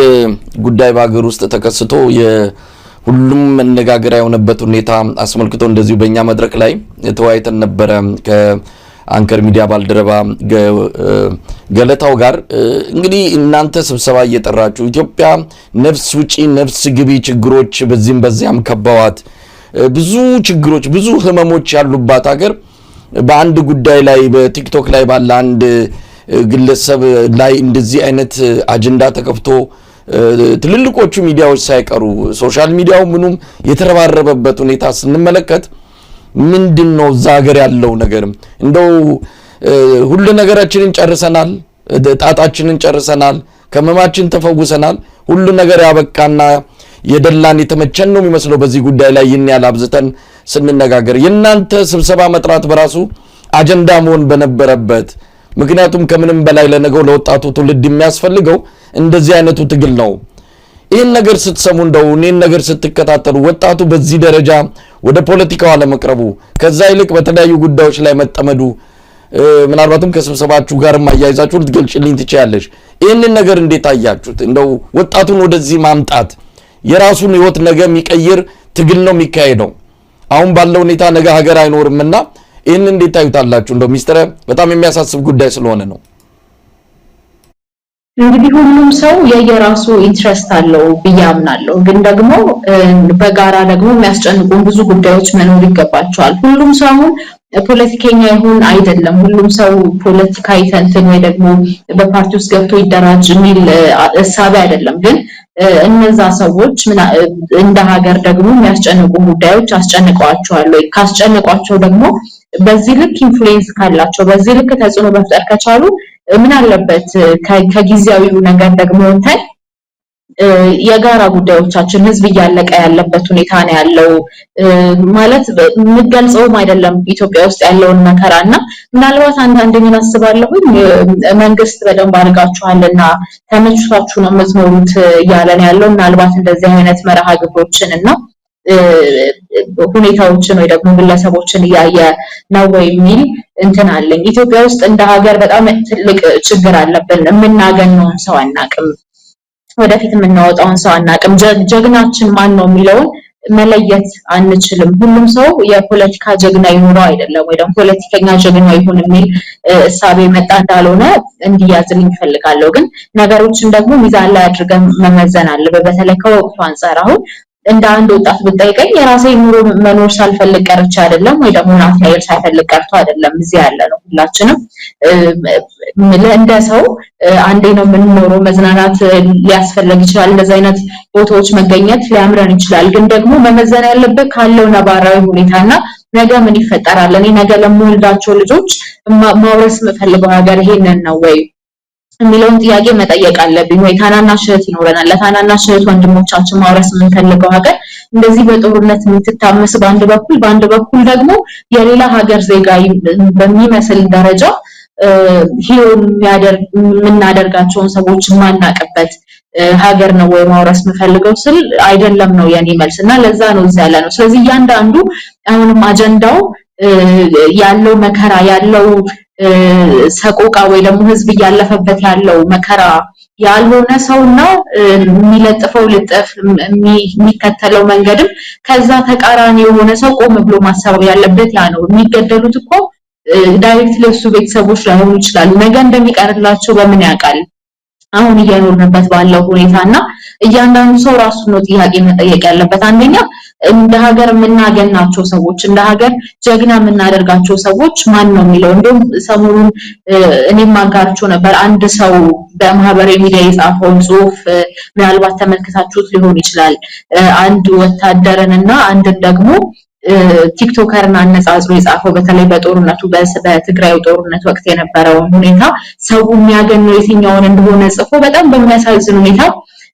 ጉዳይ በአገር ውስጥ ተከስቶ ሁሉም መነጋገሪያ የሆነበት ሁኔታ አስመልክቶ እንደዚሁ በእኛ መድረክ ላይ ተወያይተን ነበረ ከአንከር ሚዲያ ባልደረባ ገለታው ጋር። እንግዲህ እናንተ ስብሰባ እየጠራችሁ ኢትዮጵያ ነፍስ ውጪ ነፍስ ግቢ ችግሮች በዚህም በዚያም ከበዋት ብዙ ችግሮች ብዙ ህመሞች ያሉባት ሀገር በአንድ ጉዳይ ላይ በቲክቶክ ላይ ባለ አንድ ግለሰብ ላይ እንደዚህ አይነት አጀንዳ ተከፍቶ ትልልቆቹ ሚዲያዎች ሳይቀሩ ሶሻል ሚዲያው ምኑም የተረባረበበት ሁኔታ ስንመለከት ምንድነው እዛ ሀገር ያለው ነገር? እንደው ሁሉ ነገራችንን ጨርሰናል፣ ጣጣችንን ጨርሰናል፣ ከመማችን ተፈውሰናል፣ ሁሉ ነገር ያበቃና የደላን የተመቸን ነው የሚመስለው በዚህ ጉዳይ ላይ ይህን ያህል አብዝተን ስንነጋገር የእናንተ ስብሰባ መጥራት በራሱ አጀንዳ መሆን በነበረበት። ምክንያቱም ከምንም በላይ ለነገው ለወጣቱ ትውልድ የሚያስፈልገው እንደዚህ አይነቱ ትግል ነው። ይህን ነገር ስትሰሙ እንደው እኔን ነገር ስትከታተሉ ወጣቱ በዚህ ደረጃ ወደ ፖለቲካው አለመቅረቡ ከዛ ይልቅ በተለያዩ ጉዳዮች ላይ መጠመዱ ምናልባትም ከስብሰባችሁ ጋር ማያይዛችሁ ልትገልጭልኝ ትችያለሽ። ይህንን ነገር እንዴት አያችሁት? እንደው ወጣቱን ወደዚህ ማምጣት የራሱን ህይወት ነገ የሚቀይር ትግል ነው የሚካሄደው። አሁን ባለው ሁኔታ ነገ ሀገር አይኖርምና ይህን እንዴት ታዩታላችሁ? እንደው ሚስተር በጣም የሚያሳስብ ጉዳይ ስለሆነ ነው። እንግዲህ ሁሉም ሰው የየራሱ ኢንትረስት አለው ብዬ አምናለሁ። ግን ደግሞ በጋራ ደግሞ የሚያስጨንቁን ብዙ ጉዳዮች መኖር ይገባቸዋል። ሁሉም ሰው ፖለቲከኛ ይሁን አይደለም፣ ሁሉም ሰው ፖለቲካ ይተንትን ወይ ደግሞ በፓርቲ ውስጥ ገብቶ ይደራጅ የሚል እሳቤ አይደለም። ግን እነዛ ሰዎች እንደ ሀገር ደግሞ የሚያስጨንቁ ጉዳዮች አስጨንቀዋቸዋል ወይ? ካስጨንቋቸው ደግሞ በዚህ ልክ ኢንፍሉዌንስ ካላቸው በዚህ ልክ ተጽዕኖ መፍጠር ከቻሉ ምን አለበት ከጊዜያዊው ነገር ደግሞ እንትን የጋራ ጉዳዮቻችን ህዝብ እያለቀ ያለበት ሁኔታ ነው ያለው ማለት ምገልጸውም አይደለም ኢትዮጵያ ውስጥ ያለውን መከራና ምናልባት አንዳንድ ምን አስባለሁኝ መንግስት በደንብ አድርጋችኋልና ተመችቷችሁ ነው የምትኖሩት ያለን ያለው ምናልባት እንደዚህ አይነት መርሃ ግብሮችንና ሁኔታዎችን ወይ ደግሞ ግለሰቦችን ያየ ነው ወይ የሚል እንትን አለኝ። ኢትዮጵያ ውስጥ እንደ ሀገር በጣም ትልቅ ችግር አለብን። የምናገኘውን ሰው አናቅም፣ ወደፊት የምናወጣውን ሰው አናቅም። ጀግናችን ማን ነው የሚለውን መለየት አንችልም። ሁሉም ሰው የፖለቲካ ጀግና ይኖረው አይደለም ወይ ደግሞ ፖለቲከኛ ጀግና ይሁን የሚል እሳቤ መጣ እንዳልሆነ እንዲያዝልኝ ፈልጋለሁ። ግን ነገሮችን ደግሞ ሚዛን ላይ አድርገን መመዘን አለበት። በተለይ ከወቅቱ አንፃር አሁን እንደ አንድ ወጣት ብትጠይቀኝ የራሴ ኑሮ መኖር ሳልፈልግ ቀርቼ አይደለም ወይ ደግሞ ናትናኤል ሳይፈልግ ቀርቶ አይደለም እዚህ ያለ ነው። ሁላችንም እንደ ሰው አንዴ ነው የምንኖረው። መዝናናት ሊያስፈልግ ይችላል፣ እንደዚህ አይነት ቦታዎች መገኘት ሊያምረን ይችላል። ግን ደግሞ መመዘን ያለበት ካለው ነባራዊ ሁኔታና ነገ ምን ይፈጠራል፣ እኔ ነገ ለምወልዳቸው ልጆች ማውረስ የምፈልገው ነገር ይሄንን ነው ወይ የሚለውን ጥያቄ መጠየቅ አለብኝ። ወይ ታናናሽ እህት ይኖረናል፣ ለታናናሽ እህት ወንድሞቻችን ማውረስ የምንፈልገው ሀገር እንደዚህ በጦርነት የምትታመስ በአንድ በኩል ደግሞ የሌላ ሀገር ዜጋ በሚመስል ደረጃ የምናደርጋቸውን ሰዎች ማናቀበት ሀገር ነው ወይ ማውረስ የምፈልገው ስል አይደለም ነው የኔ መልስና ለዛ ነው እዛ ያለ ነው። ስለዚህ እያንዳንዱ አሁንም አጀንዳው ያለው መከራ ያለው ሰቆቃ ወይ ደግሞ ህዝብ ያለፈበት ያለው መከራ ያልሆነ ሰውና የሚለጥፈው ልጥፍ የሚከተለው መንገድም ከዛ ተቃራኒ የሆነ ሰው ቆም ብሎ ማሰብ ያለበት ያ ነው። የሚገደሉት እኮ ዳይሬክት ለሱ ቤተሰቦች ላይሆኑ ይችላሉ። ነገ እንደሚቀርላቸው በምን ያውቃል? አሁን እየኖርንበት ባለው ሁኔታና እያንዳንዱ ሰው ራሱ ነው ጥያቄ መጠየቅ ያለበት። አንደኛ እንደ ሀገር የምናገናቸው ሰዎች እንደ ሀገር ጀግና የምናደርጋቸው ሰዎች ማን ነው የሚለው እንደውም ሰሞኑን እኔም ማጋርቸው ነበር። አንድ ሰው በማህበራዊ ሚዲያ የጻፈውን ጽሁፍ ምናልባት ተመልክታችሁት ሊሆን ይችላል። አንድ ወታደርንና አንድ ደግሞ ቲክቶከርን አነጻጽሮ የጻፈው በተለይ በጦርነቱ በትግራይ ጦርነት ወቅት የነበረው ሁኔታ ሰው የሚያገኘው የትኛውን እንደሆነ ጽፎ በጣም በሚያሳዝን ሁኔታ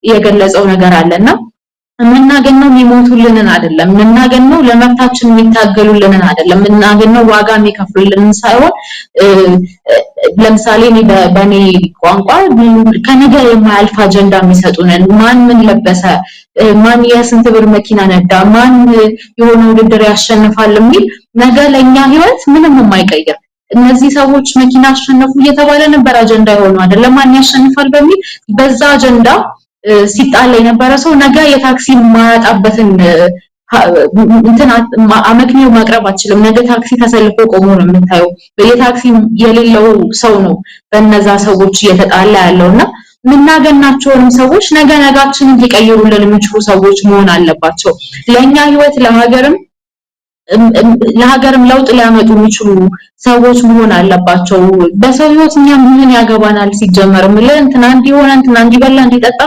የገለጸው ነገር አለና የምናገኘው የሚሞቱልንን አይደለም፣ የምናገኘው ለመብታችን የሚታገሉልንን አይደለም፣ የምናገኘው ዋጋ የሚከፍሉልንን ሳይሆን ለምሳሌ በኔ ቋንቋ ከነገ የማያልፍ አጀንዳ የሚሰጡንን ማን ምን ለበሰ፣ ማን የስንት ብር መኪና ነዳ፣ ማን የሆነ ውድድር ያሸንፋል የሚል ነገ ለኛ ህይወት ምንም የማይቀይር እነዚህ ሰዎች መኪና አሸነፉ እየተባለ ነበር አጀንዳ የሆኑ አይደለም ማን ያሸንፋል በሚል በዛ አጀንዳ ሲጣላ የነበረ ሰው ነገ የታክሲ ማያጣበትን እንትና አመክንዮ ማቅረብ አችልም። ነገ ታክሲ ተሰልፎ ቆሞ ነው የምታየው። በየታክሲ የሌለው ሰው ነው በእነዛ ሰዎች እየተጣላ ያለውና ምናገናቸውንም ሰዎች ነገ ነጋችንን ሊቀይሩልን የሚችሉ ሰዎች መሆን አለባቸው። ለኛ ህይወት ለሀገርም ለውጥ ሊያመጡ የሚችሉ ሰዎች መሆን አለባቸው። በሰው ህይወት እኛ ምን ያገባናል? ሲጀመር እንትና እንዲሆነ እንትና እንዲበላ እንዲጠጣ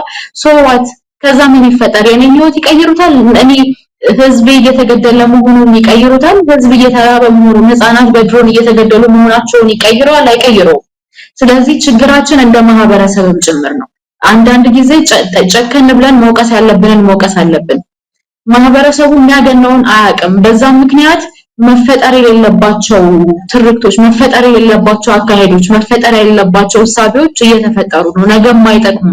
ሶዋት ከዛ ምን ይፈጠር? የኔ ህይወት ይቀይሩታል? እኔ ህዝብ እየተገደለ መሆኑን ይቀይሩታል? ህዝብ እየተራበ መሆኑን ህፃናት በድሮን እየተገደሉ መሆናቸውን ይቀይረዋል? አይቀይረው። ስለዚህ ችግራችን እንደ ማህበረሰብም ጭምር ነው። አንዳንድ ጊዜ ጨከን ብለን መውቀስ ያለብንን መውቀስ አለብን። ማህበረሰቡ የሚያገነውን አያውቅም። በዛም ምክንያት መፈጠር የሌለባቸው ትርክቶች፣ መፈጠር የሌለባቸው አካሄዶች፣ መፈጠር የሌለባቸው እሳቤዎች እየተፈጠሩ ነው። ነገ የማይጠቅሙ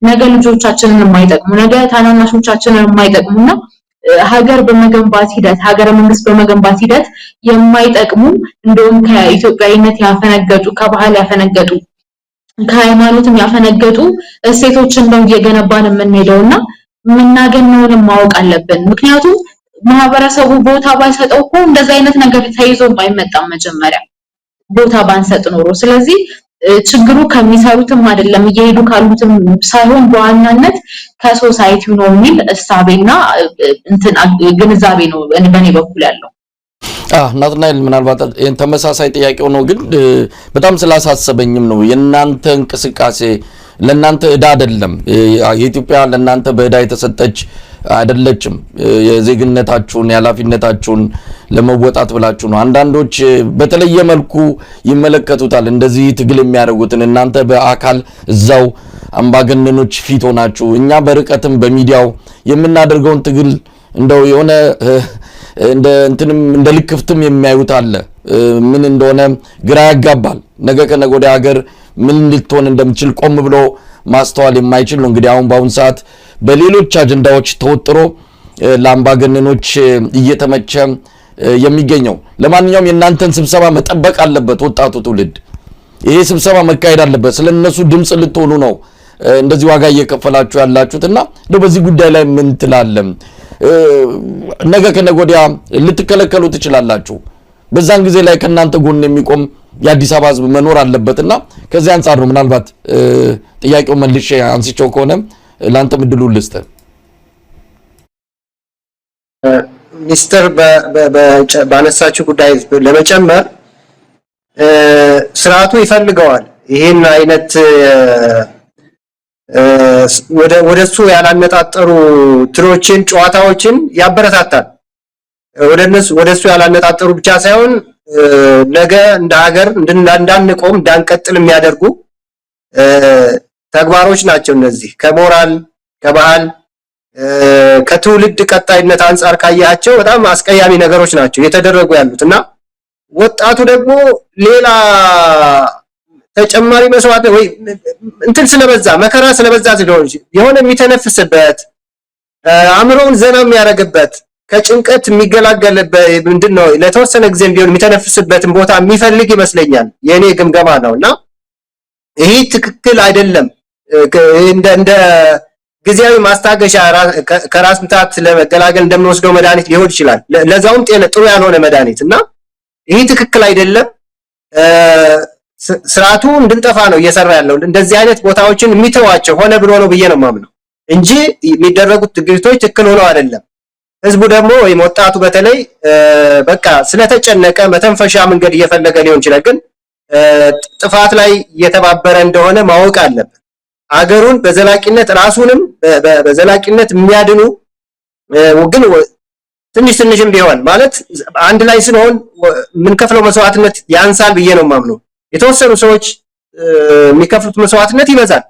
ነገ ልጆቻችንን የማይጠቅሙ ነገ ታናናሾቻችንን የማይጠቅሙና ሀገር በመገንባት ሂደት ሀገረ መንግስት በመገንባት ሂደት የማይጠቅሙ እንደውም ከኢትዮጵያዊነት ያፈነገጡ ከባህል ያፈነገጡ ከሃይማኖትም ያፈነገጡ እሴቶችን ነው እየገነባን የምንሄደውና ምናገነውን ማወቅ አለብን። ምክንያቱም ማህበረሰቡ ቦታ ባይሰጠው እኮ እንደዛ አይነት ነገር ተይዞ ባይመጣም መጀመሪያ ቦታ ባንሰጥ ኖሮ። ስለዚህ ችግሩ ከሚሰሩትም አይደለም እየሄዱ ካሉትም ሳይሆን በዋናነት ከሶሳይቲው ነው የሚል እሳቤና ግንዛቤ ነው በእኔ በኩል ያለው። ናትናኤል ምናልባት ተመሳሳይ ጥያቄው ነው ግን በጣም ስላሳሰበኝም ነው። የናንተ እንቅስቃሴ ለናንተ እዳ አይደለም። የኢትዮጵያ ለናንተ በእዳ የተሰጠች አይደለችም። የዜግነታችሁን ያላፊነታችሁን ለመወጣት ብላችሁ ነው። አንዳንዶች በተለየ መልኩ ይመለከቱታል እንደዚህ ትግል የሚያደርጉትን። እናንተ በአካል እዛው አምባገነኖች ፊት ሆናችሁ፣ እኛ በርቀትም በሚዲያው የምናደርገውን ትግል እንደው የሆነ እንደ ልክፍትም የሚያዩት አለ። ምን እንደሆነ ግራ ያጋባል። ነገ ከነገ ወዲያ ሀገር ምን ልትሆን እንደምትችል ቆም ብሎ ማስተዋል የማይችል ነው። እንግዲህ አሁን በአሁን ሰዓት በሌሎች አጀንዳዎች ተወጥሮ ለአምባገነኖች እየተመቸ የሚገኘው። ለማንኛውም የእናንተን ስብሰባ መጠበቅ አለበት ወጣቱ ትውልድ። ይሄ ስብሰባ መካሄድ አለበት። ስለነሱ ድምጽ ልትሆኑ ነው እንደዚህ ዋጋ እየከፈላችሁ ያላችሁትና በዚህ ጉዳይ ላይ ምን ትላለም? ነገ ከነገ ወዲያ ልትከለከሉ ትችላላችሁ። በዛን ጊዜ ላይ ከናንተ ጎን የሚቆም የአዲስ አበባ ህዝብ መኖር አለበትና ከዚህ አንፃር ነው ምናልባት ጥያቄው መልሼ አንስቼው ከሆነ ላንተ ምድሉ ልስጥ። ሚስተር ባነሳችሁ ጉዳይ ለመጨመር ስርዓቱ ይፈልገዋል ይሄን አይነት ወደሱ ያላነጣጠሩ ትሮችን ጨዋታዎችን ያበረታታል። ወደሱ ያላነጣጠሩ ብቻ ሳይሆን ነገ እንደ ሀገር እንዳንቆም እንዳንቀጥል የሚያደርጉ ተግባሮች ናቸው እነዚህ። ከሞራል ከባህል ከትውልድ ቀጣይነት አንፃር ካያቸው በጣም አስቀያሚ ነገሮች ናቸው እየተደረጉ ያሉትና ወጣቱ ደግሞ ሌላ ተጨማሪ መስዋዕት ወይ ስለበዛ መከራ ስለበዛ የሆነ የሚተነፍስበት አእምሮውን ዘና የሚያደርግበት ከጭንቀት የሚገላገልበት ምንድነው ለተወሰነ ጊዜም ቢሆን የሚተነፍስበትን ቦታ የሚፈልግ ይመስለኛል የኔ ግምገማ ነውና ይሄ ትክክል አይደለም። እንደ ጊዜያዊ ማስታገሻ ከራስ ምታት ለመገላገል እንደምንወስደው መድኃኒት ሊሆን ይችላል። ለዛውም ጥሩ ያልሆነ መድኃኒት እና ይህ ትክክል አይደለም። ስርዓቱ እንድንጠፋ ነው እየሰራ ያለው። እንደዚህ አይነት ቦታዎችን የሚተዋቸው ሆነ ብሎ ነው ብዬ ነው የማምነው እንጂ የሚደረጉት ድርጊቶች ትክክል ሆነው አይደለም። ህዝቡ ደግሞ ወይም ወጣቱ በተለይ በቃ ስለተጨነቀ መተንፈሻ መንገድ እየፈለገ ሊሆን ይችላል። ግን ጥፋት ላይ እየተባበረ እንደሆነ ማወቅ አለበት። አገሩን በዘላቂነት ራሱንም በዘላቂነት የሚያድኑ ግን ትንሽም ቢሆን ማለት አንድ ላይ ስንሆን የምንከፍለው መስዋዕትነት ያንሳል ብዬ ነው የማምነው። የተወሰኑ ሰዎች የሚከፍሉት መስዋዕትነት ይበዛል፣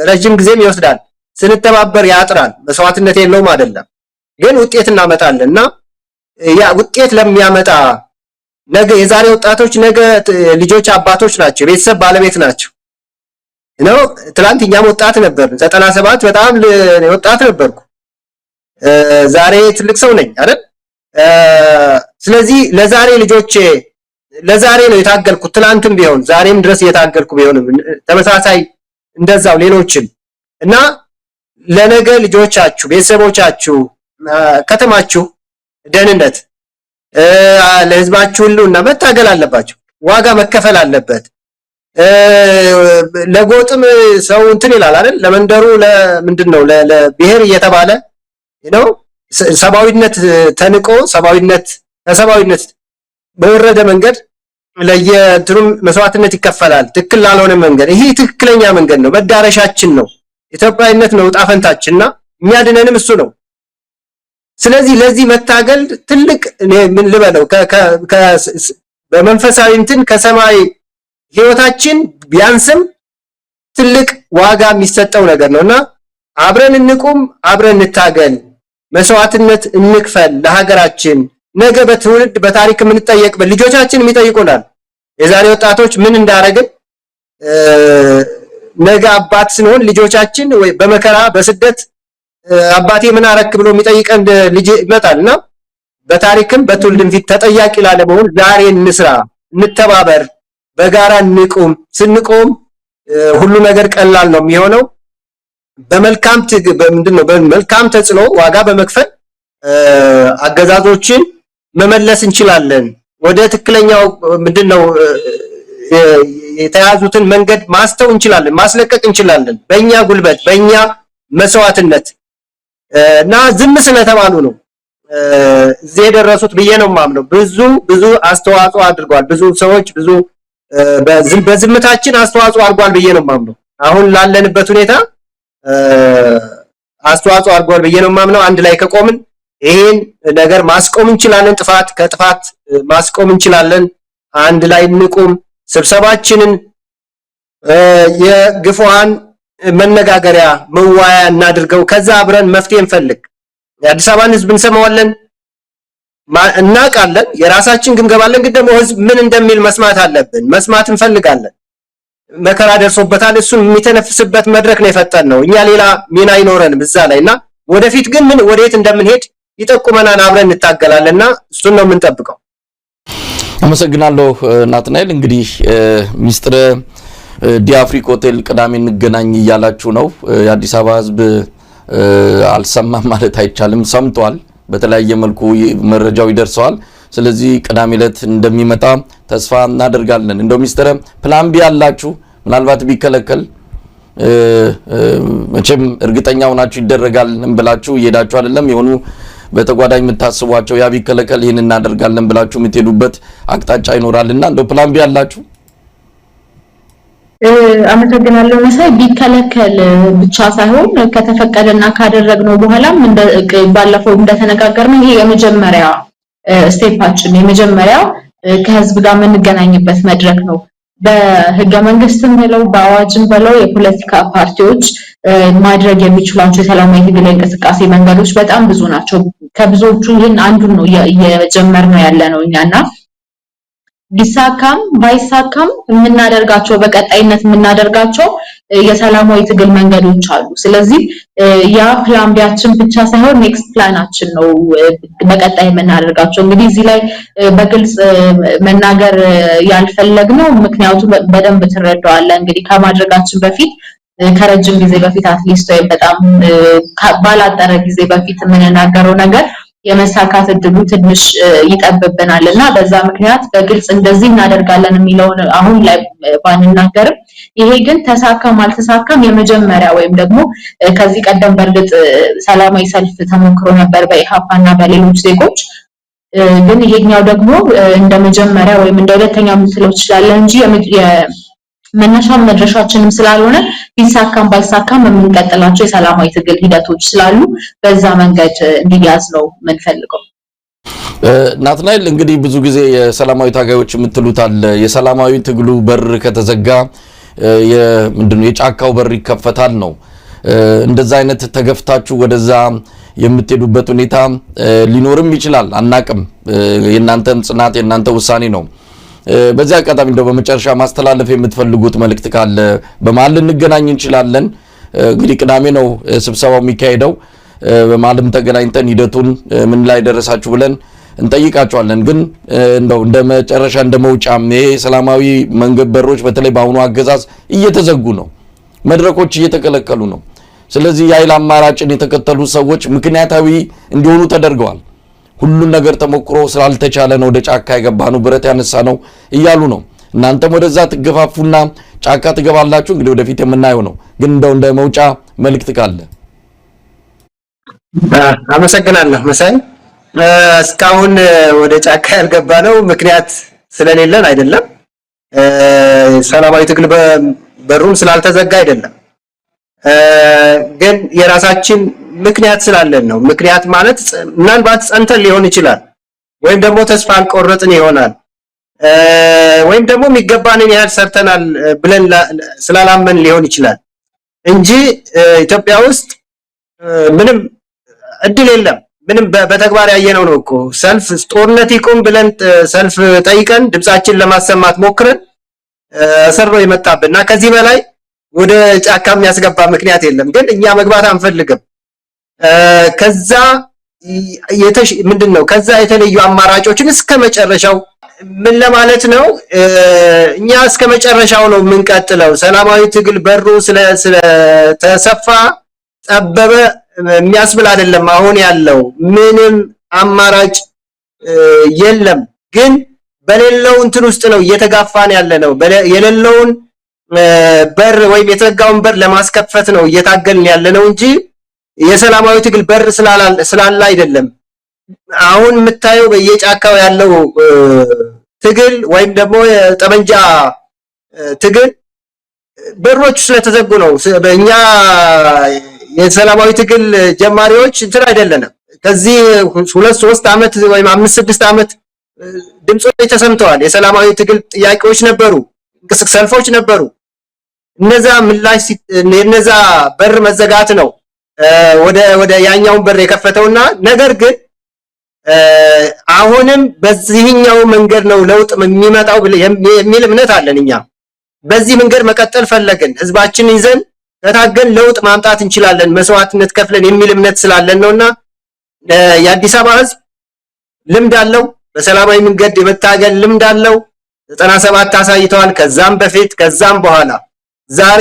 ረጅም ጊዜም ይወስዳል። ስንተባበር ያጥራል። መስዋዕትነት የለውም አይደለም፣ ግን ውጤት እናመጣለን እና ያ ውጤት ለሚያመጣ ነገ የዛሬ ወጣቶች ነገ ልጆች አባቶች ናቸው፣ ቤተሰብ ባለቤት ናቸው ነው። ትላንት እኛም ወጣት ነበር፣ 97 በጣም ወጣት ነበርኩ። ዛሬ ትልቅ ሰው ነኝ አይደል? ስለዚህ ለዛሬ ልጆቼ ለዛሬ ነው የታገልኩት። ትላንትም ቢሆን ዛሬም ድረስ እየታገልኩ ቢሆንም ተመሳሳይ እንደዛው ሌሎችን እና ለነገ ልጆቻችሁ፣ ቤተሰቦቻችሁ፣ ከተማችሁ ደህንነት ለህዝባችሁ ሁሉ እና መታገል አለባችሁ። ዋጋ መከፈል አለበት። ለጎጥም ሰው እንትን ይላል አይደል? ለመንደሩ ለምንድነው ለብሔር እየተባለ ነው ሰባዊነት ተንቆ ሰባዊነት በወረደ መንገድ ለየትሩም መስዋዕትነት ይከፈላል። ትክክል ላልሆነ መንገድ ይሄ ትክክለኛ መንገድ ነው፣ መዳረሻችን ነው፣ ኢትዮጵያዊነት ነው ጣፈንታችንና የሚያድነንም እሱ ነው። ስለዚህ ለዚህ መታገል ትልቅ ምን ልበለው በመንፈሳዊ እንትን ከሰማይ ህይወታችን ቢያንስም ትልቅ ዋጋ የሚሰጠው ነገር ነውና አብረን እንቁም፣ አብረን እንታገል፣ መስዋዕትነት እንክፈል ለሀገራችን። ነገ በትውልድ በታሪክ የምንጠየቅበት ልጆቻችን የሚጠይቁናል። የዛሬ ወጣቶች ምን እንዳረግን ነገ አባት ስንሆን ልጆቻችን ወይ በመከራ በስደት አባቴ ምን አረክ ብሎ የሚጠይቀን ልጅ ይመጣልና በታሪክም በትውልድም ፊት ተጠያቂ ላለመሆን ዛሬ እንስራ፣ እንተባበር፣ በጋራ እንቁም። ስንቆም ሁሉ ነገር ቀላል ነው የሚሆነው። በመልካም ተጽዕኖ ዋጋ በመክፈል አገዛዞችን መመለስ እንችላለን። ወደ ትክክለኛው የተያዙትን መንገድ ማስተው እንችላለን፣ ማስለቀቅ እንችላለን። በእኛ ጉልበት በእኛ መስዋዕትነት እና ዝም ስለተባሉ ነው እዚህ የደረሱት ብዬ ነው የማምነው። ብዙ አስተዋጽኦ አድርጓል። ብዙ ሰዎች በዝምታችን አስተዋጽኦ አድርጓል ብዬ ነው የማምነው። አሁን ላለንበት ሁኔታ አስተዋጽኦ አድርጓል ብዬ ነው የማምነው። አንድ ላይ ከቆምን ይሄን ነገር ማስቆም እንችላለን። ከጥፋት ማስቆም እንችላለን። አንድ ላይ እንቁም። ስብሰባችንን የግፉዋን መነጋገሪያ መዋያ እናድርገው። ከዛ አብረን መፍትሄ እንፈልግ። የአዲስ አበባን ህዝብ እንሰማዋለን፣ እናውቃለን፣ የራሳችን ግምገማለን። ግን ደግሞ ህዝብ ምን እንደሚል መስማት አለብን፣ መስማት እንፈልጋለን። መከራ ደርሶበታል። እሱን የሚተነፍስበት መድረክ ነው የፈጠነው። እኛ ሌላ ሚና አይኖረንም እዛ ላይና ወደፊት ግን ወዴት እንደምንሄድ ይጠቁመናል። አብረን እንታገላለንና እሱን ነው የምንጠብቀው። አመሰግናለሁ ናትናኤል። እንግዲህ ሚስጥረ ዲአፍሪክ ሆቴል ቅዳሜ እንገናኝ እያላችሁ ነው። የአዲስ አበባ ህዝብ አልሰማም ማለት አይቻልም፣ ሰምቷል። በተለያየ መልኩ መረጃው ይደርሰዋል። ስለዚህ ቅዳሜ ዕለት እንደሚመጣ ተስፋ እናደርጋለን። እንደው ሚስጥረ ፕላን ቢ ያላችሁ ምናልባት ቢከለከል መቼም እርግጠኛ ሆናችሁ ይደረጋል ብላችሁ እየሄዳችሁ አይደለም። የሆኑ በተጓዳኝ የምታስቧቸው ያ ቢከለከል ይሄን እናደርጋለን ብላችሁ የምትሄዱበት አቅጣጫ ይኖራልና እንደው ፕላን ቢ ያላችሁ? አመሰግናለሁ መሳይ። ቢከለከል ብቻ ሳይሆን ከተፈቀደና ካደረግነው በኋላም ባለፈው እንደተነጋገርነው ይሄ የመጀመሪያ ስቴፓችን የመጀመሪያው ከህዝብ ጋር የምንገናኝበት መድረክ ነው። በህገ መንግስትም ብለው በአዋጅም ብለው የፖለቲካ ፓርቲዎች ማድረግ የሚችሏቸው የሰላማዊ ትግል እንቅስቃሴ መንገዶች በጣም ብዙ ናቸው። ከብዙዎቹ ይህን አንዱን ነው እየጀመርነው ያለነው እኛና ቢሳካም ባይሳካም የምናደርጋቸው በቀጣይነት የምናደርጋቸው የሰላማዊ ትግል መንገዶች አሉ። ስለዚህ ያ ፕላን ቢያችን ብቻ ሳይሆን ኔክስት ፕላናችን ነው በቀጣይ የምናደርጋቸው። እንግዲህ እዚህ ላይ በግልጽ መናገር ያልፈለግነው ምክንያቱም በደንብ ትረዳዋለህ። እንግዲህ ከማድረጋችን በፊት ከረጅም ጊዜ በፊት አትሊስት ወይ በጣም ባላጠረ ጊዜ በፊት የምንናገረው ነገር የመሳካት እድሉ ትንሽ ይጠብብናልና በዛ ምክንያት በግልጽ እንደዚህ እናደርጋለን የሚለውን አሁን ላይ ባንናገርም ይሄ ግን ተሳካም አልተሳካም የመጀመሪያ ወይም ደግሞ ከዚህ ቀደም በርግጥ ሰላማዊ ሰልፍ ተሞክሮ ነበር በኢሃፓና በሌሎች ዜጎች ግን ይሄኛው ደግሞ እንደ መጀመሪያ ወይም እንደ ሁለተኛ ምትለው ይችላል እንጂ መነሻም መድረሻችንም ስላልሆነ ቢሳካም ባይሳካም የምንቀጥላቸው የሰላማዊ ትግል ሂደቶች ስላሉ በዛ መንገድ እንዲያዝ ነው የምንፈልገው። ናትናኤል እንግዲህ ብዙ ጊዜ የሰላማዊ ታጋዮች የምትሉት አለ የሰላማዊ ትግሉ በር ከተዘጋ ምንድነው የጫካው በር ይከፈታል ነው እንደዛ አይነት ተገፍታችሁ ወደዛ የምትሄዱበት ሁኔታ ሊኖርም ይችላል አናቅም የናንተን ጽናት የናንተ ውሳኔ ነው በዚያ አጋጣሚ እንደው በመጨረሻ ማስተላለፍ የምትፈልጉት መልእክት ካለ በመሃል እንገናኝ እንችላለን እንግዲህ ቅዳሜ ነው ስብሰባው የሚካሄደው በመሃልም ተገናኝተን ሂደቱን ምን ላይ ደረሳችሁ ብለን እንጠይቃቸዋለን ግን እንደው እንደ መጨረሻ እንደ መውጫም ሰላማዊ መንገድ በሮች በተለይ በአሁኑ አገዛዝ እየተዘጉ ነው መድረኮች እየተከለከሉ ነው ስለዚህ የኃይል አማራጭን የተከተሉ ሰዎች ምክንያታዊ እንዲሆኑ ተደርገዋል ሁሉን ነገር ተሞክሮ ስላልተቻለ ነው ወደ ጫካ የገባነው ብረት ያነሳ ነው እያሉ ነው እናንተም ወደዛ ትገፋፉና ጫካ ትገባላችሁ እንግዲህ ወደፊት የምናየው ነው ግን እንደው እንደ መውጫ መልእክት ካለ አመሰግናለሁ መሳይ እስካሁን ወደ ጫካ ያልገባነው ምክንያት ስለሌለን አይደለም ሰላማዊ ትግል በሩን ስላልተዘጋ አይደለም ግን የራሳችን ምክንያት ስላለን ነው ምክንያት ማለት ምናልባት ጸንተን ሊሆን ይችላል ወይም ደግሞ ተስፋ አልቆረጥን ይሆናል ወይም ደግሞ የሚገባንን ያህል ሰርተናል ብለን ስላላመን ሊሆን ይችላል እንጂ ኢትዮጵያ ውስጥ ምንም እድል የለም ምንም በተግባር ያየነው ነው እኮ ሰልፍ ጦርነት ይቁም ብለን ሰልፍ ጠይቀን ድምጻችን ለማሰማት ሞክረን ሰርሮ የመጣብና ከዚህ በላይ ወደ ጫካ የሚያስገባ ምክንያት የለም ግን እኛ መግባት አንፈልግም ከዛ ምንድነው ከዛ የተለዩ አማራጮችን እስከመጨረሻው ምን ለማለት ነው እኛ እስከመጨረሻው ነው የምንቀጥለው ሰላማዊ ትግል በሩ ስለ ተሰፋ ጠበበ የሚያስብል አይደለም አሁን ያለው ምንም አማራጭ የለም ግን በሌለው እንትን ውስጥ ነው እየተጋፋን ያለ ነው የሌለውን በር ወይም የተዘጋውን በር ለማስከፈት ነው እየታገልን ያለ ነው እንጂ የሰላማዊ ትግል በር ስላላ አይደለም አሁን የምታየው በየጫካው ያለው ትግል ወይም ደግሞ የጠመንጃ ትግል በሮች ስለተዘጉ ነው በእኛ የሰላማዊ ትግል ጀማሪዎች እንትን አይደለንም ከዚህ 2-3 አመት ወይም 5-6 አመት ድምጾች ተሰምተዋል የሰላማዊ ትግል ጥያቄዎች ነበሩ ሰልፎች ነበሩ እነዛ ምላሽ የነዛ በር መዘጋት ነው ወደ ያኛውን በር የከፈተውና ነገር ግን አሁንም በዚህኛው መንገድ ነው ለውጥ የሚመጣው የሚል እምነት አለን እኛ በዚህ መንገድ መቀጠል ፈለግን ህዝባችን ይዘን ተታገን ለውጥ ማምጣት እንችላለን መስዋዕትነት ከፍለን የሚል እምነት ስላለን ነውና የአዲስ አበባ ህዝብ ልምድ አለው በሰላማዊ መንገድ የመታገል ልምድ አለው 97 አሳይተዋል ከዛም በፊት ከዛም በኋላ ዛሬ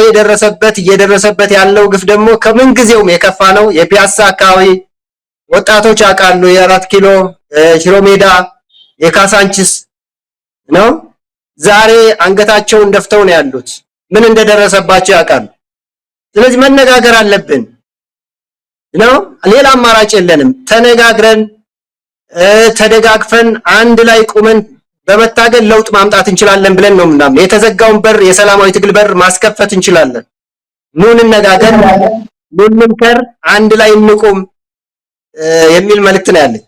እየደረሰበት ያለው ግፍ ደግሞ ከምን ጊዜውም የከፋ ነው የፒያሳ አካባቢ ወጣቶች ያውቃሉ የ4 ኪሎ ሽሮ ሜዳ የካሳንቺስ ነው ዛሬ አንገታቸውን ደፍተው ነው ያሉት ምን እንደደረሰባቸው ያውቃሉ ስለዚህ መነጋገር አለብን ነው ሌላ አማራጭ የለንም ተነጋግረን ተደጋግፈን አንድ ላይ ቁመን በመታገል ለውጥ ማምጣት እንችላለን ብለን ነው ምናምን የተዘጋውን በር የሰላማዊ ትግል በር ማስከፈት እንችላለን ኑን እንነጋገር ኑን ምንከር አንድ ላይ እንቁም የሚል መልእክት ነው ያለኝ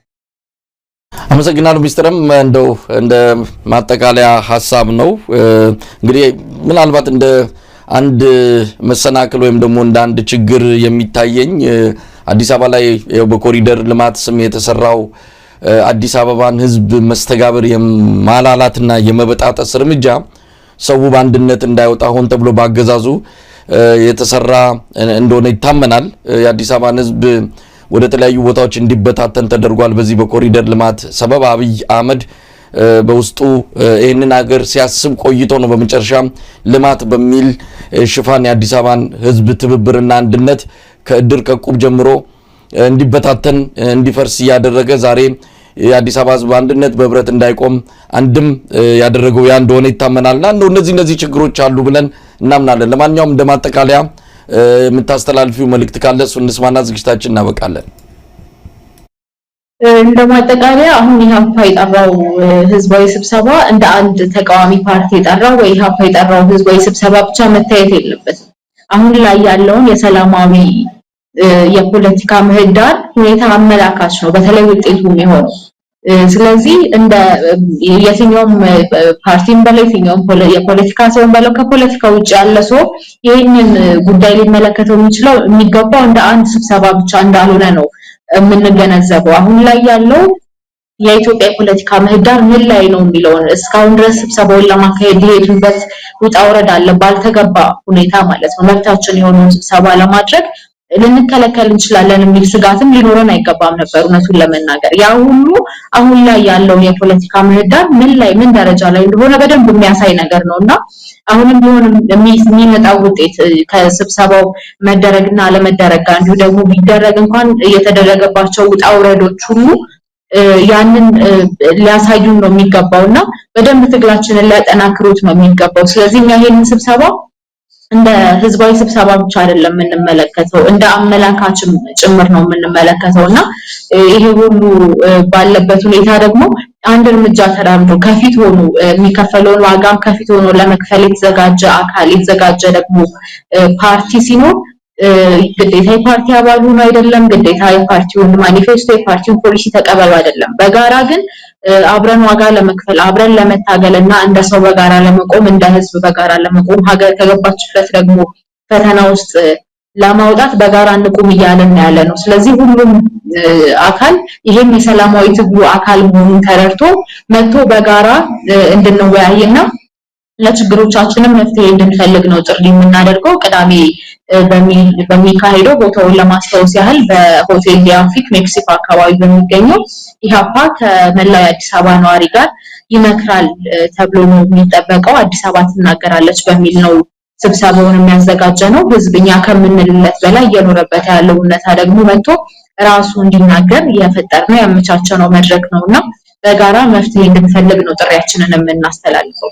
አመሰግናለሁ ሚስተርም እንደው እንደ ማጠቃለያ ሐሳብ ነው እንግዲህ ምናልባት እንደ አንድ መሰናክል ወይም ደግሞ እንደ አንድ ችግር የሚታየኝ አዲስ አበባ ላይ በኮሪደር ልማት ስም የተሰራው አዲስ አበባን ህዝብ መስተጋብር የማላላትና የመበጣጠስ እርምጃ ሰው በአንድነት እንዳይወጣ ሆን ተብሎ ባገዛዙ የተሰራ እንደሆነ ይታመናል የአዲስ አበባን ህዝብ ወደ ተለያዩ ቦታዎች እንዲበታተን ተደርጓል በዚህ በኮሪደር ልማት ሰበብ አብይ አህመድ በውስጡ ይህንን ሀገር ሲያስብ ቆይቶ ነው በመጨረሻ ልማት በሚል ሽፋን የአዲስ አበባን ህዝብ ትብብርና አንድነት ከእድር ከቁብ ጀምሮ እንዲበታተን እንዲፈርስ ያደረገ ዛሬ የአዲስ አበባ ህዝብ አንድነት በህብረት እንዳይቆም አንድም ያደረገው ያ እንደሆነ ይታመናልና እነዚህ ችግሮች አሉ ብለን እናምናለን። ለማንኛውም እንደማጠቃለያ የምታስተላልፊው መልእክት ካለ እሱ እንስማና ዝግጅታችን እናበቃለን። እንደማጠቃለያ አሁን ኢህአፓ የጠራው ህዝባዊ ስብሰባ እንደ አንድ ተቃዋሚ ፓርቲ የጠራው ወይ ኢህአፓ የጠራው ህዝባዊ ስብሰባ ብቻ መታየት የለበትም። አሁን ላይ ያለውን የሰላማዊ የፖለቲካ ምህዳር ሁኔታ አመላካች ነው በተለይ ውጤቱ የሚሆነው። ስለዚህ እንደ የትኛውም ፓርቲም በላይ የትኛውም የፖለቲካ ሰውም በላይ ከፖለቲካ ውጭ ያለ ሰው ይህንን ጉዳይ ሊመለከተው የሚገባው እንደ አንድ ስብሰባ ብቻ እንዳልሆነ ነው የምንገነዘበው። አሁን ላይ ያለው የኢትዮጵያ የፖለቲካ ምህዳር ምን ላይ ነው የሚለውን እስካሁን ድረስ ስብሰባውን ለማካሄድ የሄዱበት ውጣ ውረድ አለ ባልተገባ ሁኔታ ማለት ነው። መብታችን የሆነውን ስብሰባ ለማድረግ ልንከለከል እንችላለን የሚል ስጋትም ሊኖረን አይገባም ነበር እውነቱን ለመናገር። ያ ሁሉ አሁን ላይ ያለው የፖለቲካ ምህዳር ምን ደረጃ ላይ እንደሆነ በደንብ የሚያሳይ ነገር ነውና አሁንም ቢሆን የሚመጣው ውጤት ከስብሰባው መደረግና አለመደረግ እንዲሁ ደግሞ ቢደረግ እንኳን የተደረገባቸው ውጣ ውረዶች ሁሉ ያንን ሊያሳዩን ነው የሚገባውና በደንብ ትግላችንን ሊያጠናክሩት ነው የሚገባው። ስለዚህ እኛ ይሄንን ስብሰባ እንደ ህዝባዊ ስብሰባ ብቻ አይደለም የምንመለከተው እንደ አመላካችም ጭምር ነው የምንመለከተውና ይሄ ሁሉ ባለበት ሁኔታ ደግሞ አንድ እርምጃ ተራምዶ ከፊት ሆኖ የሚከፈለውን ዋጋም ከፊት ሆኖ ለመክፈል የተዘጋጀ አካል የተዘጋጀ ደግሞ ፓርቲ ሲኖር ግዴታ የፓርቲ አባል ሆኖ አይደለም፣ ግዴታ የፓርቲውን ማኒፌስቶ የፓርቲውን ፖሊሲ ተቀበሉ አይደለም። በጋራ ግን አብረን ዋጋ ለመክፈል አብረን ለመታገልና እንደ ሰው በጋራ ለመቆም እንደ ህዝብ በጋራ ለመቆም ሀገር ከገባችበት ደግሞ ፈተና ውስጥ ለማውጣት በጋራ እንቁም እያለን ያለ ነው። ስለዚህ ሁሉም አካል ይሄም የሰላማዊ ትግሉ አካል መሆኑን ተረድቶ መጥቶ በጋራ እንድንወያይና ለችግሮቻችንም መፍትሄ እንድንፈልግ ነው ጥሪ የምናደርገው። ቅዳሜ በሚካሄደው ቦታውን ለማስታወስ ያህል በሆቴል ዲያፊክ ሜክሲኮ አካባቢ በሚገኘው ኢህአፓ ከመላው አዲስ አበባ ነዋሪ ጋር ይመክራል ተብሎ ነው የሚጠበቀው። አዲስ አበባ ትናገራለች በሚል ነው ስብሰባውን የሚያዘጋጀ ነው። ህዝብኛ ከምንልለት በላይ እየኖረበት ያለው እውነታ ደግሞ መጥቶ ራሱ እንዲናገር የፈጠርነው ያመቻቸነው መድረክ ነውና በጋራ መፍትሄ እንድንፈልግ ነው ጥሪያችንን የምናስተላልፈው።